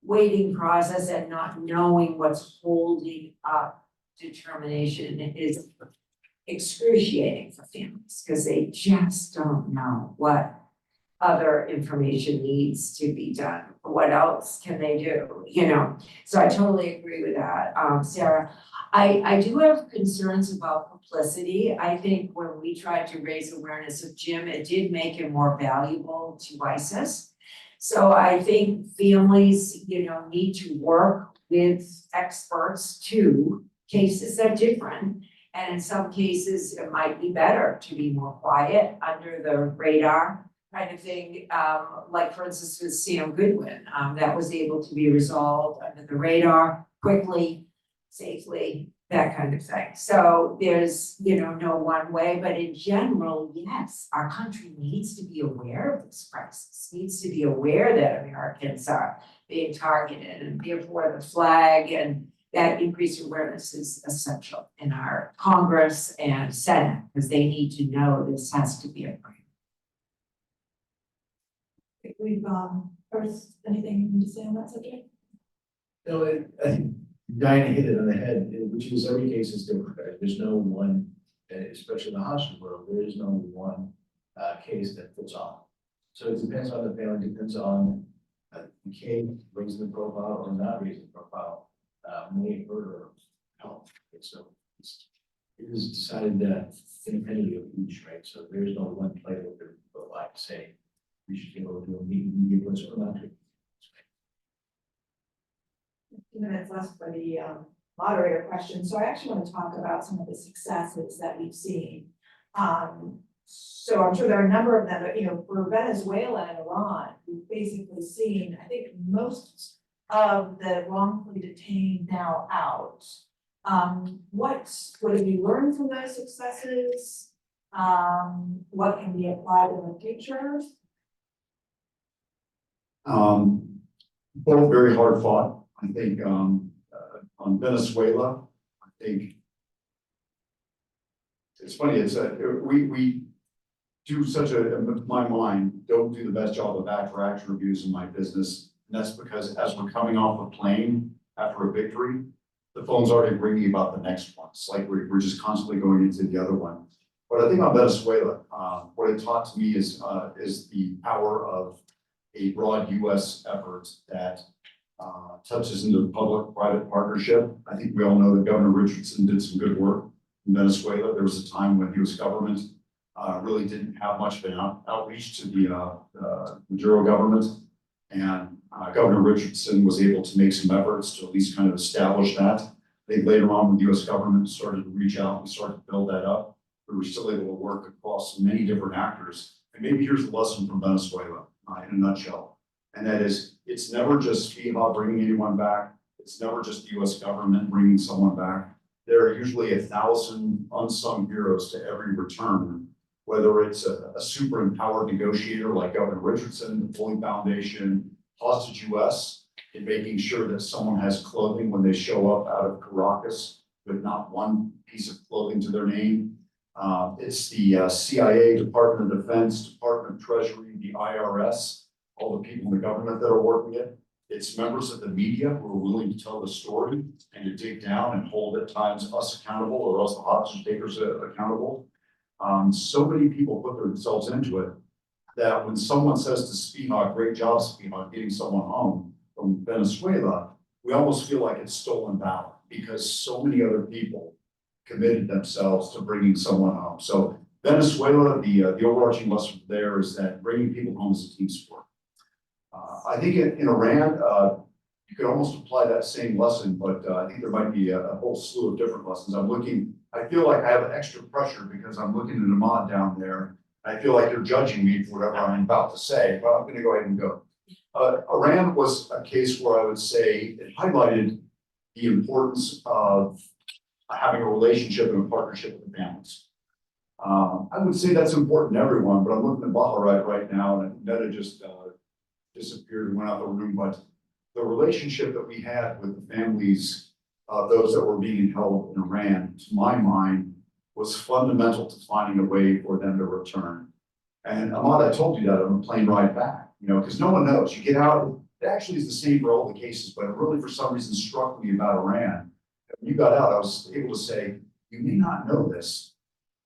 waiting process and not knowing what's holding up determination is excruciating for families because they just don't know what other information needs to be done. What else can they do, you know? So I totally agree with that. Sarah, I do have concerns about publicity. I think when we tried to raise awareness of Jim, it did make him more valuable to ISIS. So I think families, you know, need to work with experts too. Cases are different. And in some cases, it might be better to be more quiet under the radar kind of thing. Like for instance, with Sam Goodwin, that was able to be resolved under the radar quickly, safely, that kind of thing. So there's, you know, no one way, but in general, yes, our country needs to be aware of this crisis, needs to be aware that Americans are being targeted, and therefore the flag and that increased awareness is essential in our Congress and Senate, because they need to know this has to be a priority. We've, first, anything you need to say on that subject? No, I think Diana hit it on the head, which is every case is different, right? There's no one, especially in the hostage world, there is no one case that fits all. So it depends on the family, depends on the case, raising the profile or not raising the profile, may hurt or help. So it is decided independently of each, right? So there's no one playbook that would like to say we should be able to do a meeting with or not. 2 minutes left for the moderator question. So I actually want to talk about some of the successes that we've seen. So I'm sure there are a number of them, but, you know, for Venezuela and Iran, we've basically seen, I think, most of the wrongfully detained now out. What have you learned from those successes? What can be applied in the future? Both very hard fought. I think, on Venezuela, I think it's funny, we do such a, in my mind, don't do the best job of after-action reviews in my business. And that's because as we're coming off a plane after a victory, the phone's already ringing about the next one. It's like we're just constantly going into the other one. But I think on Venezuela, what it taught to me is the power of a broad US effort that touches into public-private partnership. I think we all know that Governor Richardson did some good work in Venezuela. There was a time when US government really didn't have much of an outreach to the Maduro government. And Governor Richardson was able to make some efforts to at least kind of establish that. I think later on, when the US government started to reach out, we started to build that up. We were still able to work across many different actors. And maybe here's the lesson from Venezuela in a nutshell. And that is, it's never just FEMA bringing anyone back. It's never just the US government bringing someone back. There are usually 1,000 unsung heroes to every return, whether it's a super empowered negotiator like Governor Richardson, the Foley Foundation, Hostage US, in making sure that someone has clothing when they show up out of Caracas with not one piece of clothing to their name. It's the CIA, Department of Defense, Department of Treasury, the IRS, all the people in the government that are working it. It's members of the media who are willing to tell the story and to dig down and hold at times us accountable or else the hostage takers accountable. So many people put themselves into it that when someone says to Spivak, great job Spivak, getting someone home from Venezuela, we almost feel like it's stolen valor because so many other people committed themselves to bringing someone home. So Venezuela, the overarching lesson there is that bringing people home is a team sport. I think in Iran, you could almost apply that same lesson, but I think there might be a whole slew of different lessons. I feel like I have extra pressure because I'm looking at Ahmad down there. I feel like they're judging me for whatever I'm about to say, but I'm going to go ahead and go. Iran was a case where I would say it highlighted the importance of having a relationship and a partnership with the families. I would say that's important to everyone, but I'm looking at Baharat right now, and Netta just disappeared and went out the room, but the relationship that we had with the families of those that were being held in Iran, to my mind, was fundamental to finding a way for them to return. And Ahmad, I told you that on the plane ride back, because no one knows. You get out, it actually is the same for all the cases, but it really for some reason struck me about Iran. When you got out, I was able to say, you may not know this,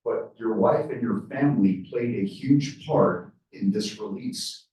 but your wife and your family played a huge part in this release.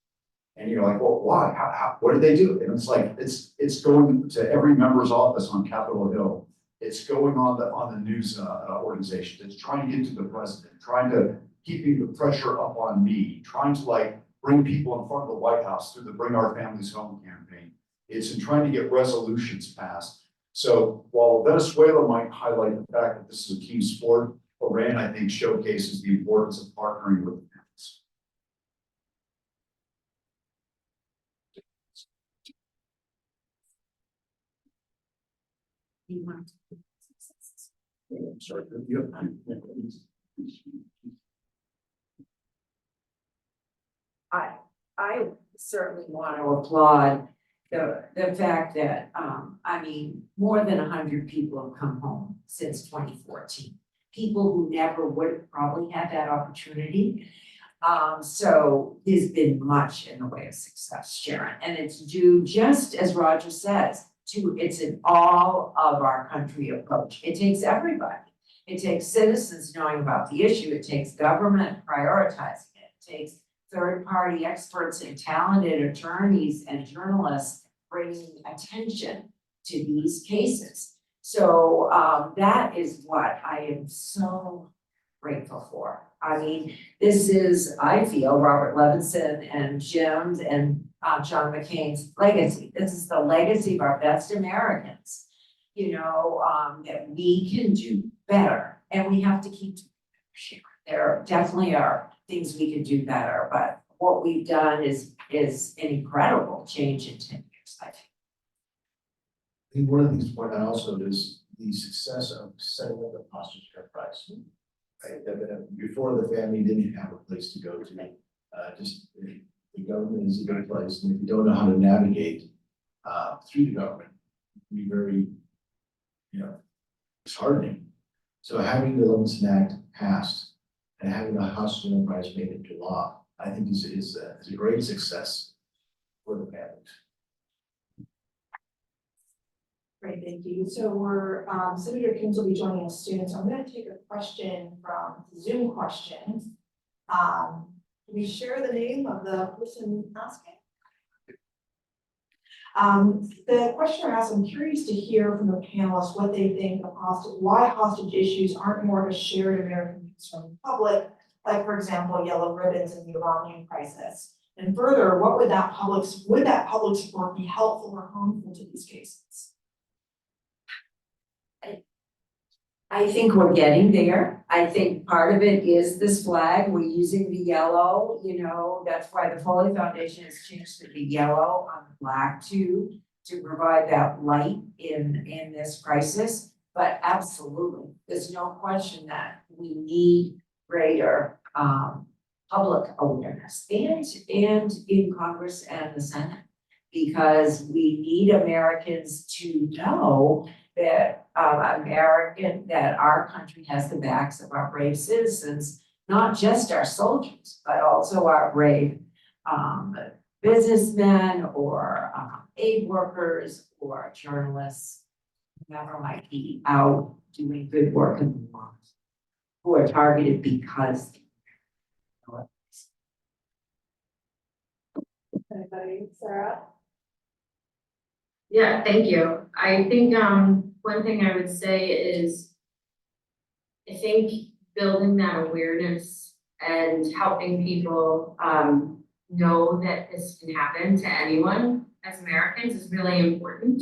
And you're like, well, why? What did they do? And it's like, it's going to every member's office on Capitol Hill. It's going on the news organization. It's trying to get to the president, trying to keeping the pressure up on me, trying to bring people in front of the White House through the Bring Our Families Home campaign. It's in trying to get resolutions passed. So while Venezuela might highlight the fact that this is a team sport, Iran, I think, showcases the importance of partnering with the families. Sorry, I certainly want to applaud the fact that, more than 100 people have come home since 2014. People who never would have probably had that opportunity. So there's been much in the way of success, Sharon, and it's due, just as Roger says, it's an all of our country approach. It takes everybody. It takes citizens knowing about the issue. It takes government prioritizing it. It takes third-party experts and talented attorneys and journalists bringing attention to these cases. So that is what I am so grateful for. This is, I feel, Robert Levinson and Jim's and John McCain's legacy. This is the legacy of our best Americans, that we can do better, and we have to keep sharing. There definitely are things we can do better, but what we've done is an incredible change in 10 years, I think. I think one of the things to point out also is the success of setting up the hostage care price. Before the family didn't have a place to go to, just the government is a good place, and if you don't know how to navigate through the government, it can be very, disheartening. So having the Levinson Act passed and having the hostage enterprise made into law, I think is a great success for the families. Great, thank you. So we're, Senator Kins will be joining us soon, so I'm gonna take a question from Zoom questions. Can we share the name of the person asking? The questioner asks, I'm curious to hear from the panelists what they think of why hostage issues aren't more of a shared American concern in public, like for example, yellow ribbons in the Iranian crisis. And further, would that public support be helpful or harmful to these cases? I think we're getting there. I think part of it is this flag. We're using the yellow, that's why the Foley Foundation has changed to the yellow on the black too, to provide that light in this crisis. But absolutely, there's no question that we need greater public awareness and in Congress and the Senate, because we need Americans to know that that our country has the backs of our brave citizens, not just our soldiers, but also our brave businessmen or aid workers or journalists, whoever might be out doing good work in the world, who are targeted because. Anybody, Sarah? Yeah, thank you. I think, one thing I would say is, I think building that awareness and helping people, know that this can happen to anyone as Americans is really important.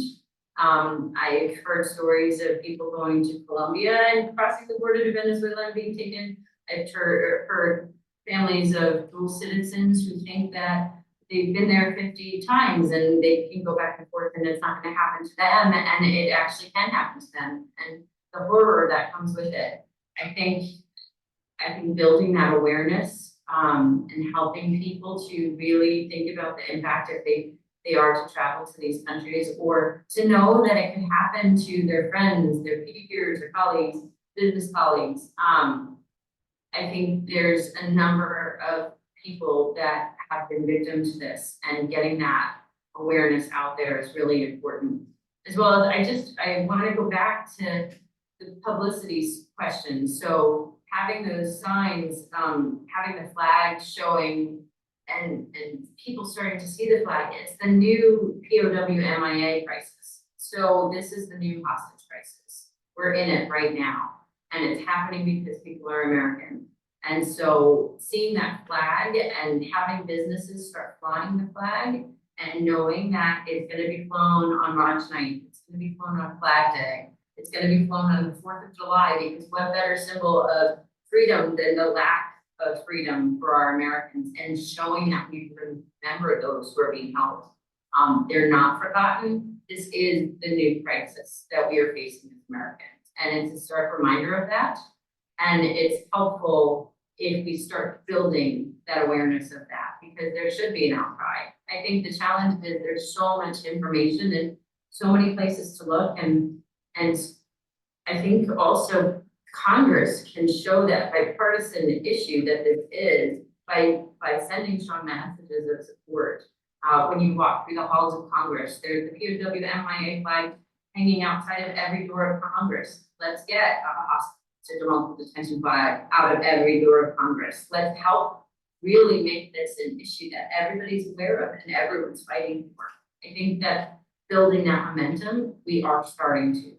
I've heard stories of people going to Colombia and crossing the border to Venezuela and being taken. I've heard families of dual citizens who think that they've been there 50 times and they can go back and forth and it's not gonna happen to them, and it actually can happen to them, and the horror that comes with it. I think building that awareness, and helping people to really think about the impact if they are to travel to these countries, or to know that it can happen to their friends, their peers, their colleagues, business colleagues. I think there's a number of people that have been victims to this, and getting that awareness out there is really important. As well as I want to go back to the publicity question. So having those signs, having the flag showing and people starting to see the flag, it's the new POW MIA crisis. So this is the new hostage crisis. We're in it right now, and it's happening because people are American. And so seeing that flag and having businesses start flying the flag and knowing that it's gonna be flown on March 9th, it's gonna be flown on Flag Day, it's gonna be flown on the 4th of July, because what better symbol of freedom than the lack of freedom for our Americans, and showing that we remember those who are being held. They're not forgotten. This is the new crisis that we are facing as Americans, and it's a stark reminder of that. And it's helpful if we start building that awareness of that, because there should be an outcry. I think the challenge is there's so much information and so many places to look, and I think also Congress can show that bipartisan issue that this is by sending strong messages of support. When you walk through the halls of Congress, there's the POW MIA flag hanging outside of every door of Congress. Let's get a hostage and wrongful detention flag out of every door of Congress. Let's help really make this an issue that everybody's aware of and everyone's fighting for. I think that building that momentum, we are starting to.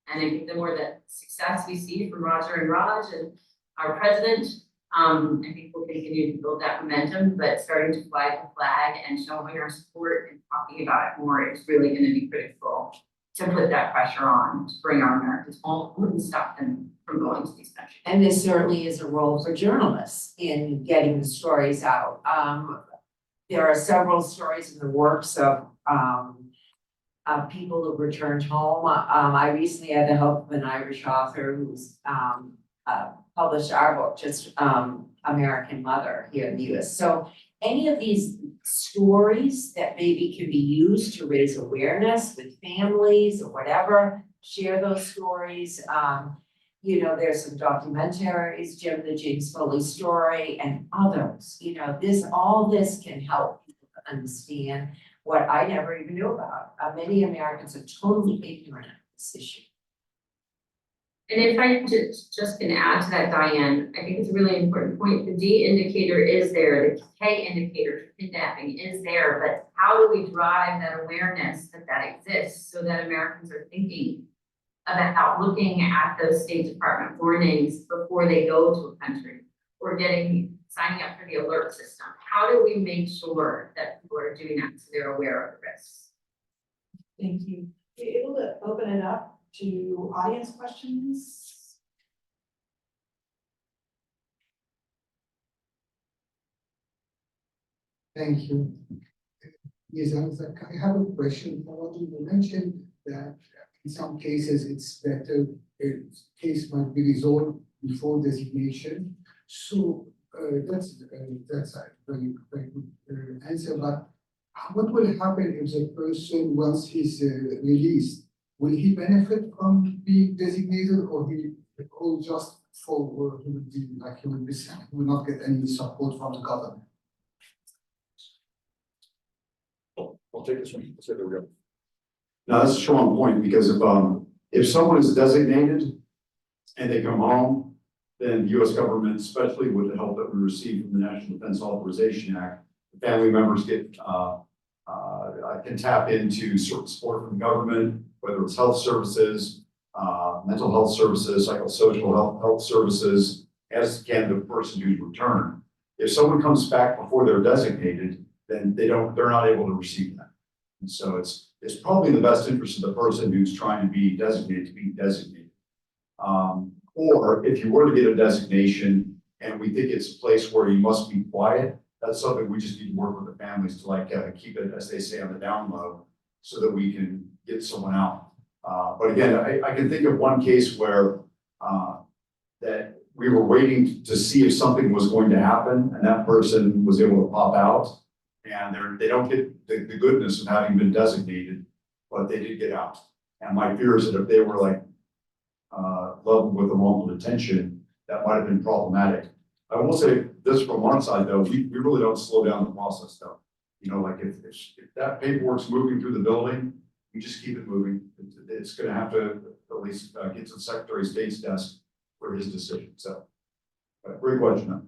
And I think the more that success we see from Roger and Raj and our president, I think we'll continue to build that momentum, but starting to fly the flag and showing our support and talking about it more is really going to be critical to put that pressure on to bring our Americans home and stop them from going to these countries. And this certainly is a role for journalists in getting the stories out. There are several stories in the works of people who returned home. I recently had the help of an Irish author who's published our book, just American Mother here in the US. So any of these stories that maybe can be used to raise awareness with families or whatever, share those stories. You know, there's some documentaries, the James Foley story and others, you know, all this can help people to understand what I never even knew about. Many Americans are totally ignorant of this issue. And if I just can add to that, Diane, I think it's a really important point. The D indicator is there, the K indicator for kidnapping is there, but how do we drive that awareness that that exists so that Americans are thinking about looking at those State Department warnings before they go to a country or signing up for the alert system? How do we make sure that people are doing that so they're aware of the risks? Thank you. Are you able to open it up to audience questions? Thank you. Yes, I have a question for you. You mentioned that in some cases it's better, a case might be resolved before designation. So that's a very good answer. But what will happen if the person, once he's released, will he benefit from being designated, or just for he will not get any support from the government? I'll take this one. Let's say there we go. Now, that's a strong point, because if someone is designated and they come home, then the U.S. government, especially with the help that we receive from the National Defense Authorization Act, the family members can tap into certain support from the government, whether it's health services, mental health services, psychosocial health services, as can the person who's returned. If someone comes back before they're designated, then they're not able to receive that. And so it's probably in the best interest of the person who's trying to be designated to be designated. Or if you were to get a designation and we think it's a place where you must be quiet, that's something we just need to work with the families to keep it, as they say, on the down low, so that we can get someone out. But again, I can think of one case where that we were waiting to see if something was going to happen, and that person was able to pop out, and they don't get the goodness of having been designated, but they did get out. And my fear is that if they were leveled with a wrongful detention, that might have been problematic. I will say this from our side, though, we really don't slow down the process, though. You know, like if that paperwork's moving through the building, we just keep it moving. It's going to have to at least get to the Secretary of State's desk for his decision. So, great question, though.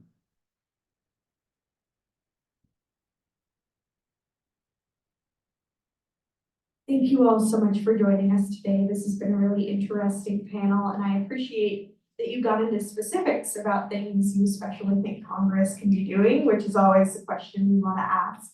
Thank you all so much for joining us today. This has been a really interesting panel, and I appreciate that you got into specifics about things you especially think Congress can be doing, which is always the question we want to ask.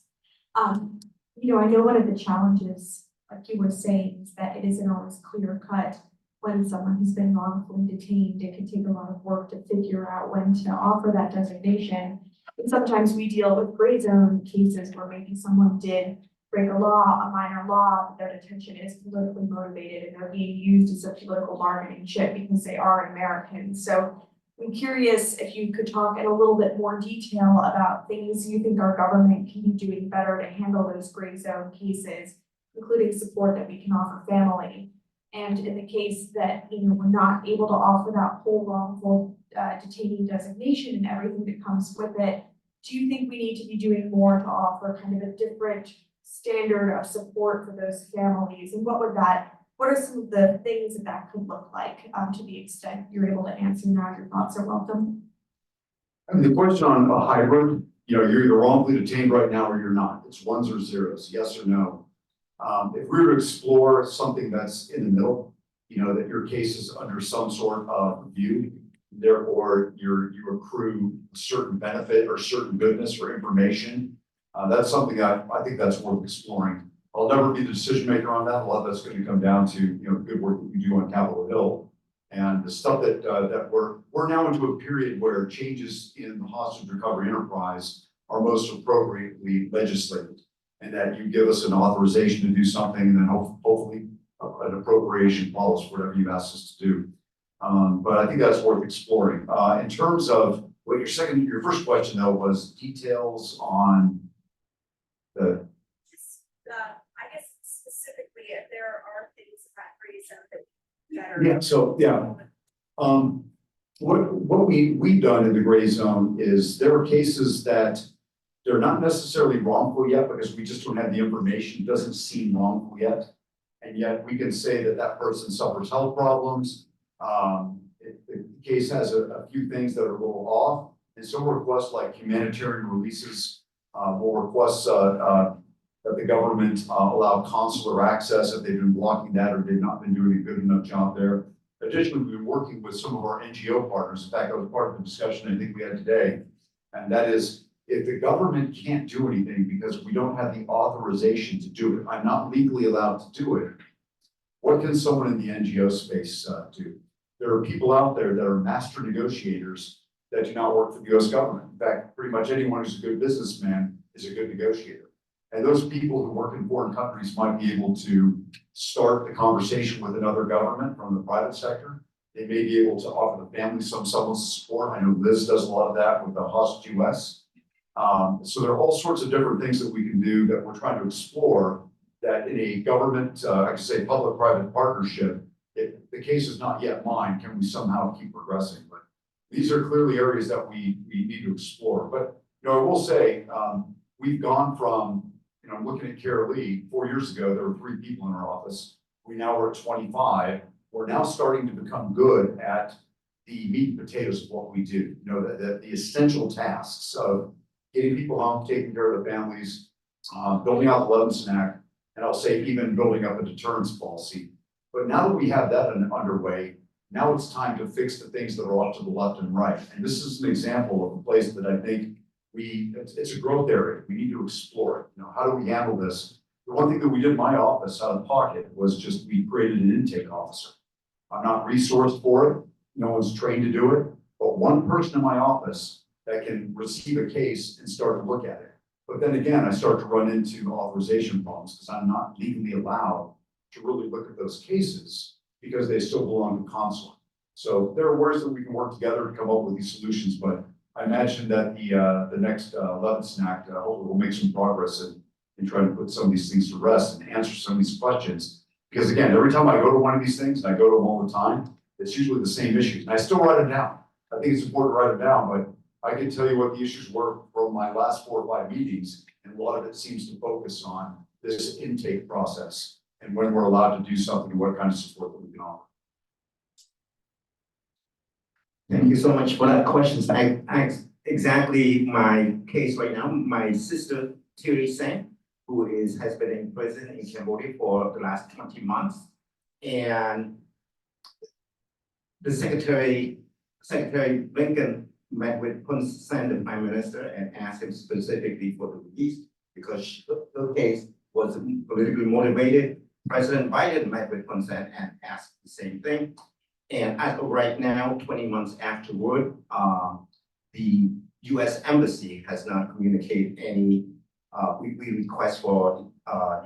You know, I know one of the challenges, like you were saying, is that it isn't always clear cut when someone has been wrongfully detained. It can take a lot of work to figure out when to offer that designation. And sometimes we deal with gray zone cases where maybe someone did break a law, a minor law, but their detention is politically motivated and they're being used as a political bargaining chip because they are Americans. So I'm curious if you could talk in a little bit more detail about things you think our government can be doing better to handle those gray zone cases, including support that we can offer family. And in the case that, you know, we're not able to offer that whole wrongful detainee designation and everything that comes with it, do you think we need to be doing more to offer kind of a different standard of support for those families? And what are some of the things that could look like, to the extent you're able to answer now? Your thoughts are welcome. I mean, the question on a hybrid, you know, you're either wrongfully detained right now or you're not. It's ones or zeros, yes or no. If we were to explore something that's in the middle, you know, that your case is under some sort of review, therefore you accrue a certain benefit or certain goodness or information, that's something I think that's worth exploring. I'll never be the decision maker on that. A lot of that's going to come down to, you know, the good work that we do on Capitol Hill and the stuff that we're now into a period where changes in the hostage recovery enterprise are most appropriately legislated, and that you give us an authorization to do something, and then hopefully an appropriation follows whatever you ask us to do. But I think that's worth exploring. In terms of what your first question though was details on the, I guess specifically, if there are things about reason that yeah, so, yeah. What we've done in the gray zone is there are cases that they're not necessarily wrongful yet because we just don't have the information, it doesn't seem wrongful yet. And yet we can say that that person suffers health problems. The case has a few things that are a little off. And some requests like humanitarian releases will request that the government allow consular access if they've been blocking that or they've not been doing a good enough job there. Additionally, we've been working with some of our NGO partners. In fact, that was part of the discussion I think we had today. And that is, if the government can't do anything because we don't have the authorization to do it, I'm not legally allowed to do it, what can someone in the NGO space do? There are people out there that are master negotiators that do not work for the US government. In fact, pretty much anyone who's a good businessman is a good negotiator. And those people who work in foreign countries might be able to start the conversation with another government from the private sector. They may be able to offer the family some semblance of support. I know Liz does a lot of that with the Hostage US. So there are all sorts of different things that we can do that we're trying to explore that in a government, I could say public-private partnership, if the case is not yet mine, can we somehow keep progressing? But these are clearly areas that we need to explore. But, I will say, we've gone from, I'm looking at Kara Lee, 4 years ago, there were 3 people in our office. We now are at 25. We're now starting to become good at the meat and potatoes of what we do. The essential tasks of getting people home, taking care of their families, building out the Levinson Act, and I'll say even building up a deterrence policy. But now that we have that underway, now it's time to fix the things that are off to the left and right. And this is an example of a place that I think it's a growth area. We need to explore it. How do we handle this? The one thing that we did in my office out of pocket was just we created an intake officer. I'm not resourced for it. No one's trained to do it, but one person in my office that can receive a case and start to look at it. But then again, I start to run into authorization problems because I'm not legally allowed to really look at those cases because they still belong to consulate. So there are ways that we can work together to come up with these solutions, but I imagine that the next Levinson Act hopefully will make some progress in trying to put some of these things to rest and answer some of these questions. Because again, every time I go to one of these things, and I go to them all the time, it's usually the same issues. And I still write them down. I think it's important to write them down, but I can tell you what the issues were from my last 4 or 5 meetings. And a lot of it seems to focus on this intake process and when we're allowed to do something and what kind of support that we can offer. Thank you so much for that question. I exactly my case right now. My sister, Thierry Sen, who has been in prison in Cambodia for the last 20 months. And the Secretary Blinken met with Hun Sen, the Prime Minister, and asked him specifically for the release because her case was politically motivated. President Biden met with Hun Sen and asked the same thing. And as of right now, 20 months afterward, the US Embassy has not communicated any, we request for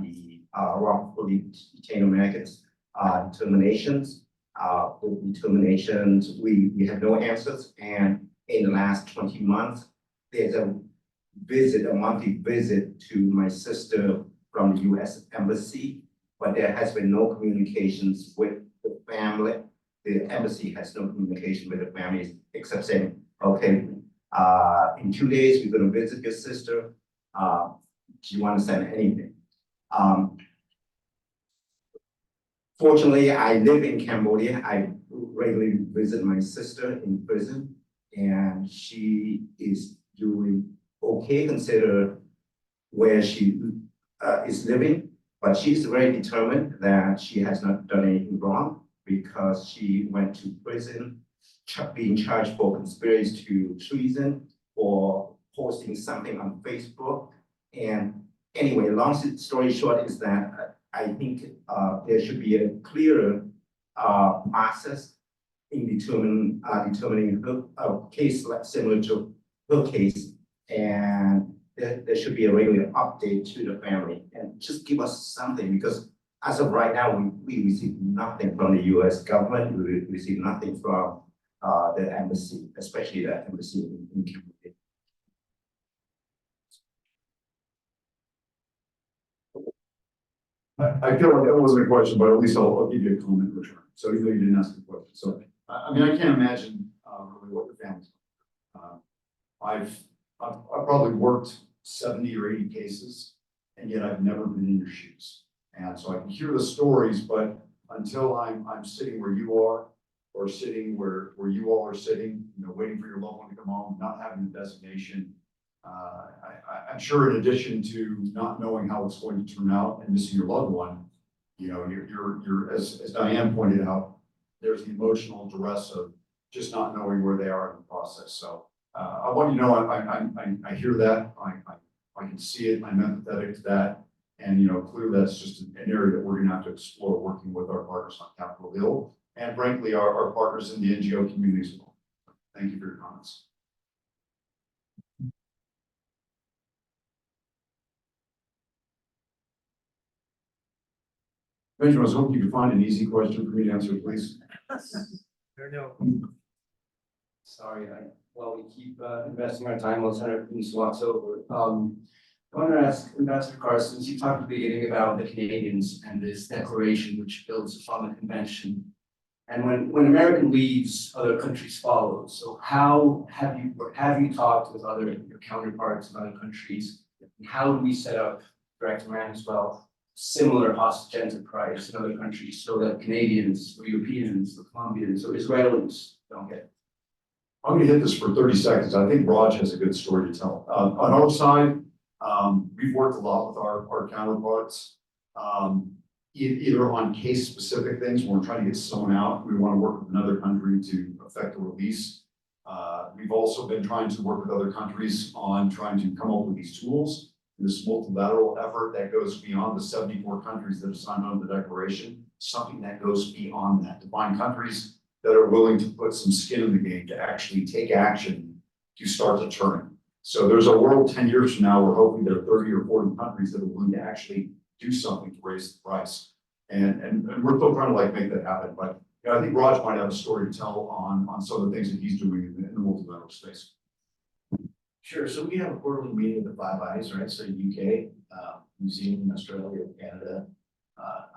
the wrongfully detained Americans determinations. The determinations, we have no answers. And in the last 20 months, there's a monthly visit to my sister from the US Embassy, but there has been no communications with the family. The embassy has no communication with the families except saying, okay, in 2 days, we're going to visit your sister. Do you want to send anything? Fortunately, I live in Cambodia. I regularly visit my sister in prison, and she is doing okay consider where she is living, but she's very determined that she has not done anything wrong because she went to prison being charged for conspiracy to treason or posting something on Facebook. And anyway, long story short is that I think there should be a clearer process in determining her case similar to her case, and there should be a regular update to the family and just give us something because as of right now, we receive nothing from the US government, we receive nothing from the embassy, especially the embassy in Cambodia. I feel like that wasn't a question, but at least I'll give you a comment in return. So even though you didn't ask the question, so I mean, I can't imagine really what your family's. I've probably worked 70 or 80 cases, and yet I've never been in your shoes. And so I can hear the stories, but until I'm sitting where you are, or sitting where you all are sitting, you know, waiting for your loved one to come home, not having the designation. I'm sure in addition to not knowing how it's going to turn out and missing your loved one, you know, you're as Diane pointed out, there's the emotional duress of just not knowing where they are in the process. So I want you to know I hear that, I can see it, I'm empathetic to that. And, you know, clearly that's just an area that we're gonna have to explore working with our partners on Capitol Hill and frankly, our partners in the NGO community as well. Thank you for your comments. Benjamin, I was hoping you could find an easy question for me to answer, please. There no. Sorry, while we keep investing our time, let's have these walks over. I want to ask Ambassador Carson, you talked at the beginning about the Canadians and this declaration which builds upon the convention. And when America leaves, other countries follow. So how have you talked with your counterparts in other countries? How do we set up, Director Mann as well, similar hostage enterprise in other countries so that Canadians or Europeans or Colombians or Israelis don't get? I'm gonna hit this for 30 seconds. I think Raj has a good story to tell. On our side, we've worked a lot with our counterparts. Either on case specific things, when we're trying to get someone out, we want to work with another country to effect a release. We've also been trying to work with other countries on trying to come up with these tools. This multilateral effort that goes beyond the 74 countries that have signed on to the declaration, something that goes beyond that, to find countries that are willing to put some skin in the game, to actually take action to start deterring. So there's a world 10 years from now, we're hoping there are 30 or 40 countries that are willing to actually do something to raise the price. And we're still trying to like make that happen. But you know, I think Raj might have a story to tell on some of the things that he's doing in the multilateral space. Sure, so we have a quarterly meeting with the Five Eyes, right? So UK, New Zealand, Australia, Canada,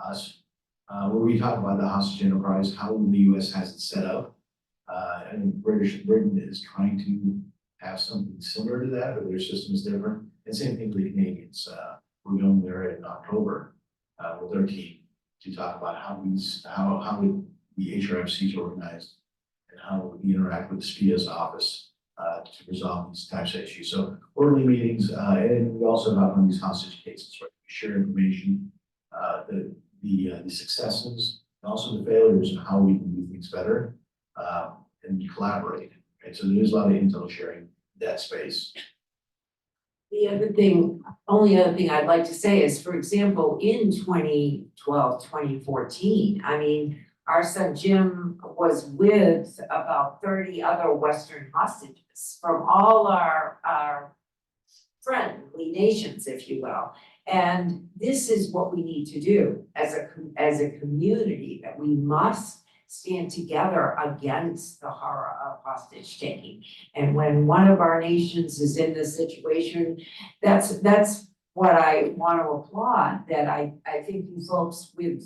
us, where we talk about the hostage enterprise, how the US has it set up. And Britain is trying to have something similar to that, but their system is different. And same thing with the Canadians. We're going there in October with our team to talk about how the HRFC is organized and how we interact with the SPIA's office to resolve these types of issues. So quarterly meetings, and we also talk on these hostage cases, right? We share information, the successes, and also the failures, and how we can do things better, and collaborate. Right? So there's a lot of intel sharing in that space. The only other thing I'd like to say is, for example, in 2012, 2014, I mean, our son Jim was with about 30 other Western hostages from all our friendly nations, if you will. And this is what we need to do as a community, that we must stand together against the horror of hostage taking. And when one of our nations is in this situation, that's what I want to applaud, that I think you folks with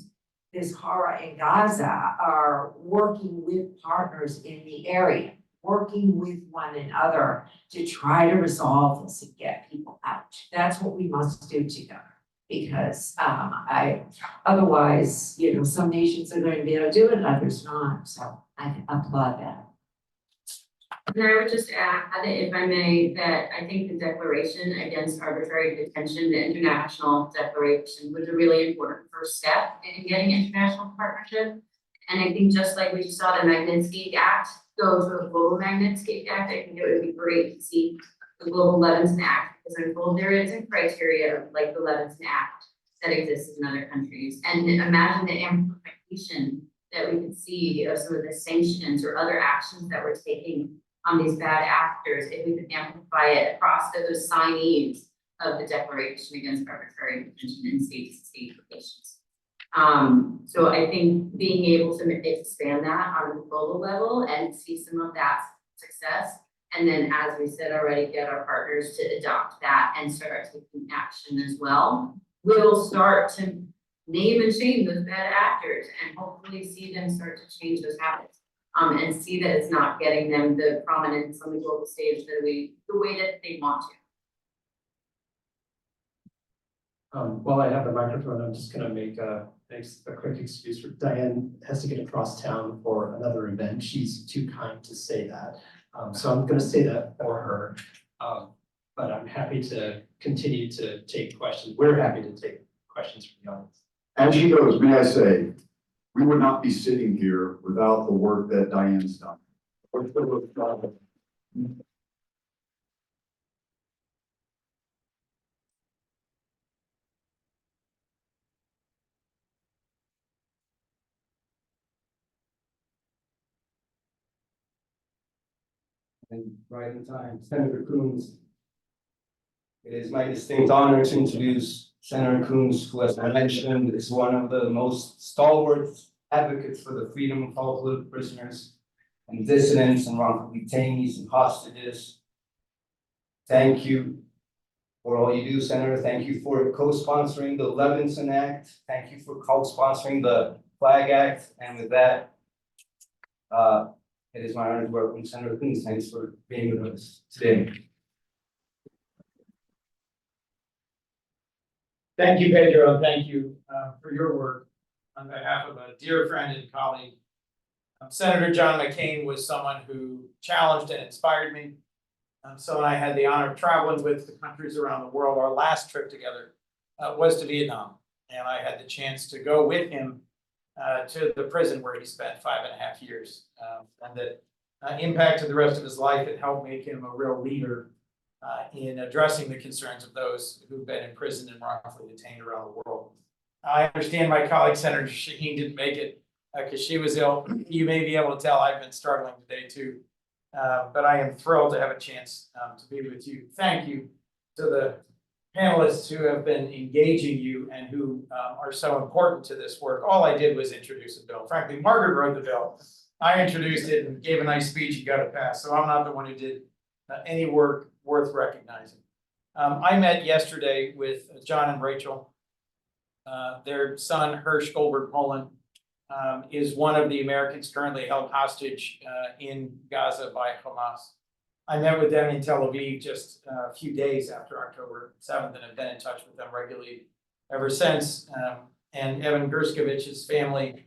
this horror in Gaza are working with partners in the area, working with one another to try to resolve this and get people out. That's what we must do together. Because otherwise, you know, some nations are going to be able to do it, others not. So I applaud that. And I would just add, if I may, that I think the Declaration Against Arbitrary Detention, the International Declaration, was a really important first step in getting international partnership. And I think just like we saw the Magnitsky Act go to a global Magnitsky Act, I think it would be great to see the global Levinson Act, because I'm told there isn't criteria like the Levinson Act that exists in other countries. And imagine the amplification that we could see of some of the sanctions or other actions that we're taking on these bad actors, if we could amplify it across those signees of the Declaration Against Arbitrary Detention in state-to-state locations. So I think being able to expand that on a global level and see some of that success. And then, as we said already, get our partners to adopt that and start taking action as well. We'll start to name and shame those bad actors and hopefully see them start to change those habits. And see that it's not getting them the prominence on the global stage the way that they want to. While I have the microphone, I'm just gonna make a quick excuse for Diane has to get across town for another event. She's too kind to say that. So I'm gonna say that for her. But I'm happy to continue to take questions. We're happy to take questions from the audience. As she goes, may I say, we would not be sitting here without the work that Diane's done. And right in time, Senator Coons. It is my distinct honor to introduce Senator Coons, who, as I mentioned, is one of the most stalwart advocates for the freedom of all political prisoners and dissidents and wrongful detainees and hostages. Thank you for all you do, Senator. Thank you for co-sponsoring the Levinson Act. Thank you for co-sponsoring the Flag Act. And with that, it is my honor to welcome Senator Coons. Thanks for being with us today. Thank you, Pedro, and thank you for your work on behalf of a dear friend and colleague. Senator John McCain was someone who challenged and inspired me. So when I had the honor of traveling with the countries around the world, our last trip together was to Vietnam. And I had the chance to go with him to the prison where he spent 5.5 years. And that impacted the rest of his life. It helped make him a real leader in addressing the concerns of those who've been imprisoned and wrongfully detained around the world. I understand my colleague Senator Shaheen didn't make it because she was ill. You may be able to tell I've been struggling today too. But I am thrilled to have a chance to be with you. Thank you to the panelists who have been engaging you and who are so important to this work. All I did was introduce a bill. Frankly, Margaret wrote the bill. I introduced it and gave a nice speech and got it passed. So I'm not the one who did any work worth recognizing. I met yesterday with John and Rachel. Their son, Hirsch Goldberg Poland, is one of the Americans currently held hostage in Gaza by Hamas. I met with them in Tel Aviv just a few days after October 7th and have been in touch with them regularly ever since. And Evan Gerskevich's family,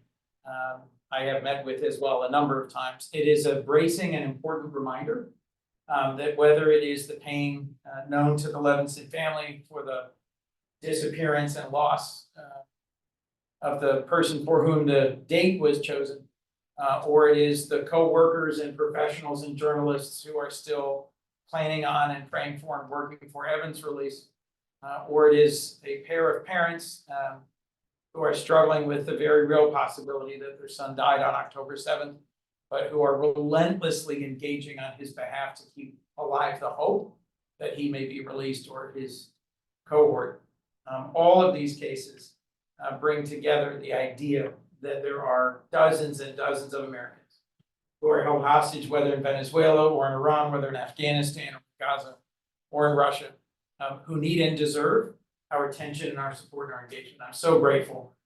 I have met with as well a number of times. It is a bracing and important reminder that whether it is the pain known to the Levinson family for the disappearance and loss of the person for whom the date was chosen, or it is the co-workers and professionals and journalists who are still planning on and praying for and working for Evan's release, or it is a pair of parents who are struggling with the very real possibility that their son died on October 7th, but who are relentlessly engaging on his behalf to keep alive the hope that he may be released or his cohort. All of these cases bring together the idea that there are dozens and dozens of Americans who are held hostage, whether in Venezuela or in Iran, whether in Afghanistan or Gaza or in Russia, who need and deserve our attention and our support and our engagement. I'm so grateful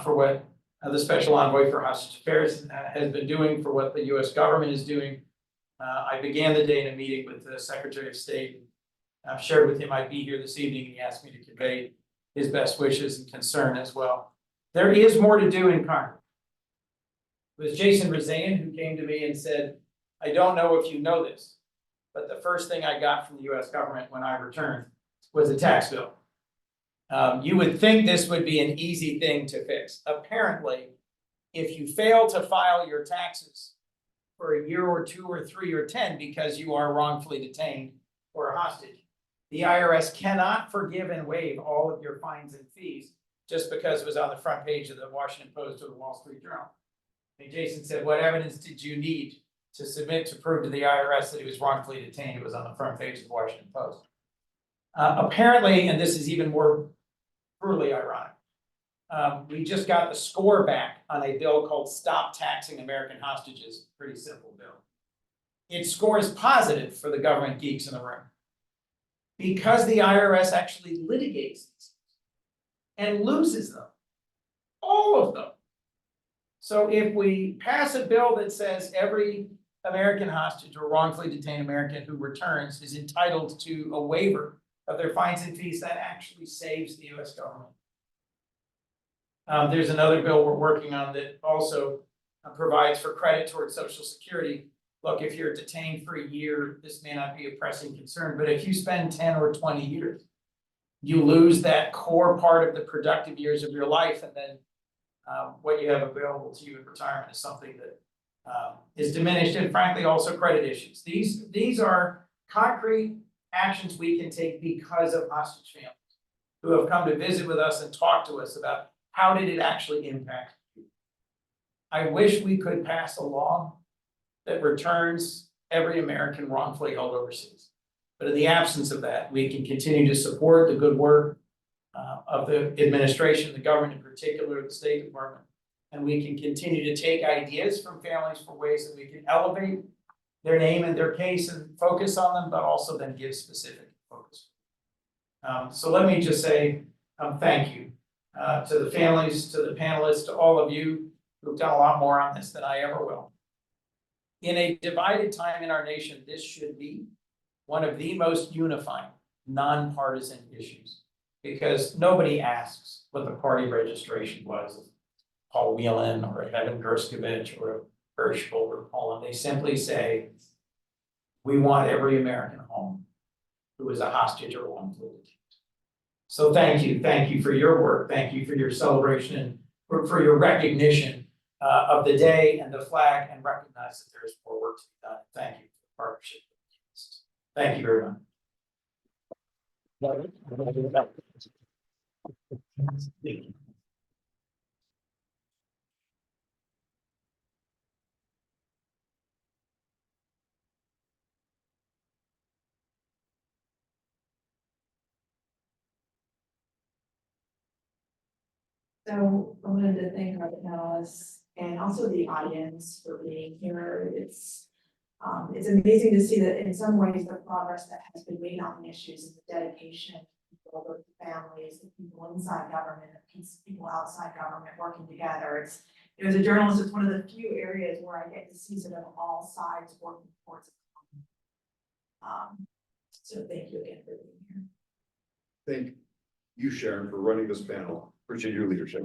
for what the Special Envoy for Hostage Affairs has been doing, for what the US government is doing. I began the day in a meeting with the Secretary of State. I've shared with him I'd be here this evening. He asked me to convey his best wishes and concern as well. There is more to do in Congress. It was Jason Rezaian who came to me and said, I don't know if you know this, but the first thing I got from the US government when I returned was a tax bill. You would think this would be an easy thing to fix. Apparently, if you fail to file your taxes for a year or 2 or 3 or 10 because you are wrongfully detained or a hostage, the IRS cannot forgive and waive all of your fines and fees just because it was on the front page of the Washington Post or the Wall Street Journal. And Jason said, what evidence did you need to submit to prove to the IRS that he was wrongfully detained? It was on the front page of the Washington Post. Apparently, and this is even more truly ironic, We just got the score back on a bill called Stop Taxing American Hostages, pretty simple bill. It scores positive for the government geeks in the room. Because the IRS actually litigates these and loses them, all of them. So if we pass a bill that says every American hostage or wrongfully detained American who returns is entitled to a waiver of their fines and fees, that actually saves the US government. There's another bill we're working on that also provides for credit towards Social Security. Look, if you're detained for a year, this may not be a pressing concern, but if you spend 10 or 20 years, you lose that core part of the productive years of your life, and then what you have available to you in retirement is something that is diminished, and frankly, also credit issues. These are concrete actions we can take because of hostage families who have come to visit with us and talk to us about how did it actually impact you. I wish we could pass a law that returns every American wrongfully held overseas. But in the absence of that, we can continue to support the good work of the administration, the government in particular, the State Department. And we can continue to take ideas from families for ways that we can elevate their name and their case and focus on them, but also then give specific focus. So let me just say thank you to the families, to the panelists, to all of you who've done a lot more on this than I ever will. In a divided time in our nation, this should be one of the most unifying, nonpartisan issues. Because nobody asks what the party registration was, Paul Whelan or Evan Gerskovich or Herschel or Poland. They simply say, we want every American home who is a hostage or wrongfully detained. So thank you for your work. Thank you for your celebration and for your recognition of the day and the flag, and recognize that there is more work to be done. Thank you for the partnership. Thank you very much. So I wanted to thank our panelists and also the audience for being here. It's amazing to see that in some ways the progress that has been made on the issues and the dedication of people, the families, the people inside government, the people outside government working together. As a journalist, it's one of the few areas where I get to see sort of all sides working towards it. So thank you again for being here. Thank you, Sharon, for running this panel. Appreciate your leadership.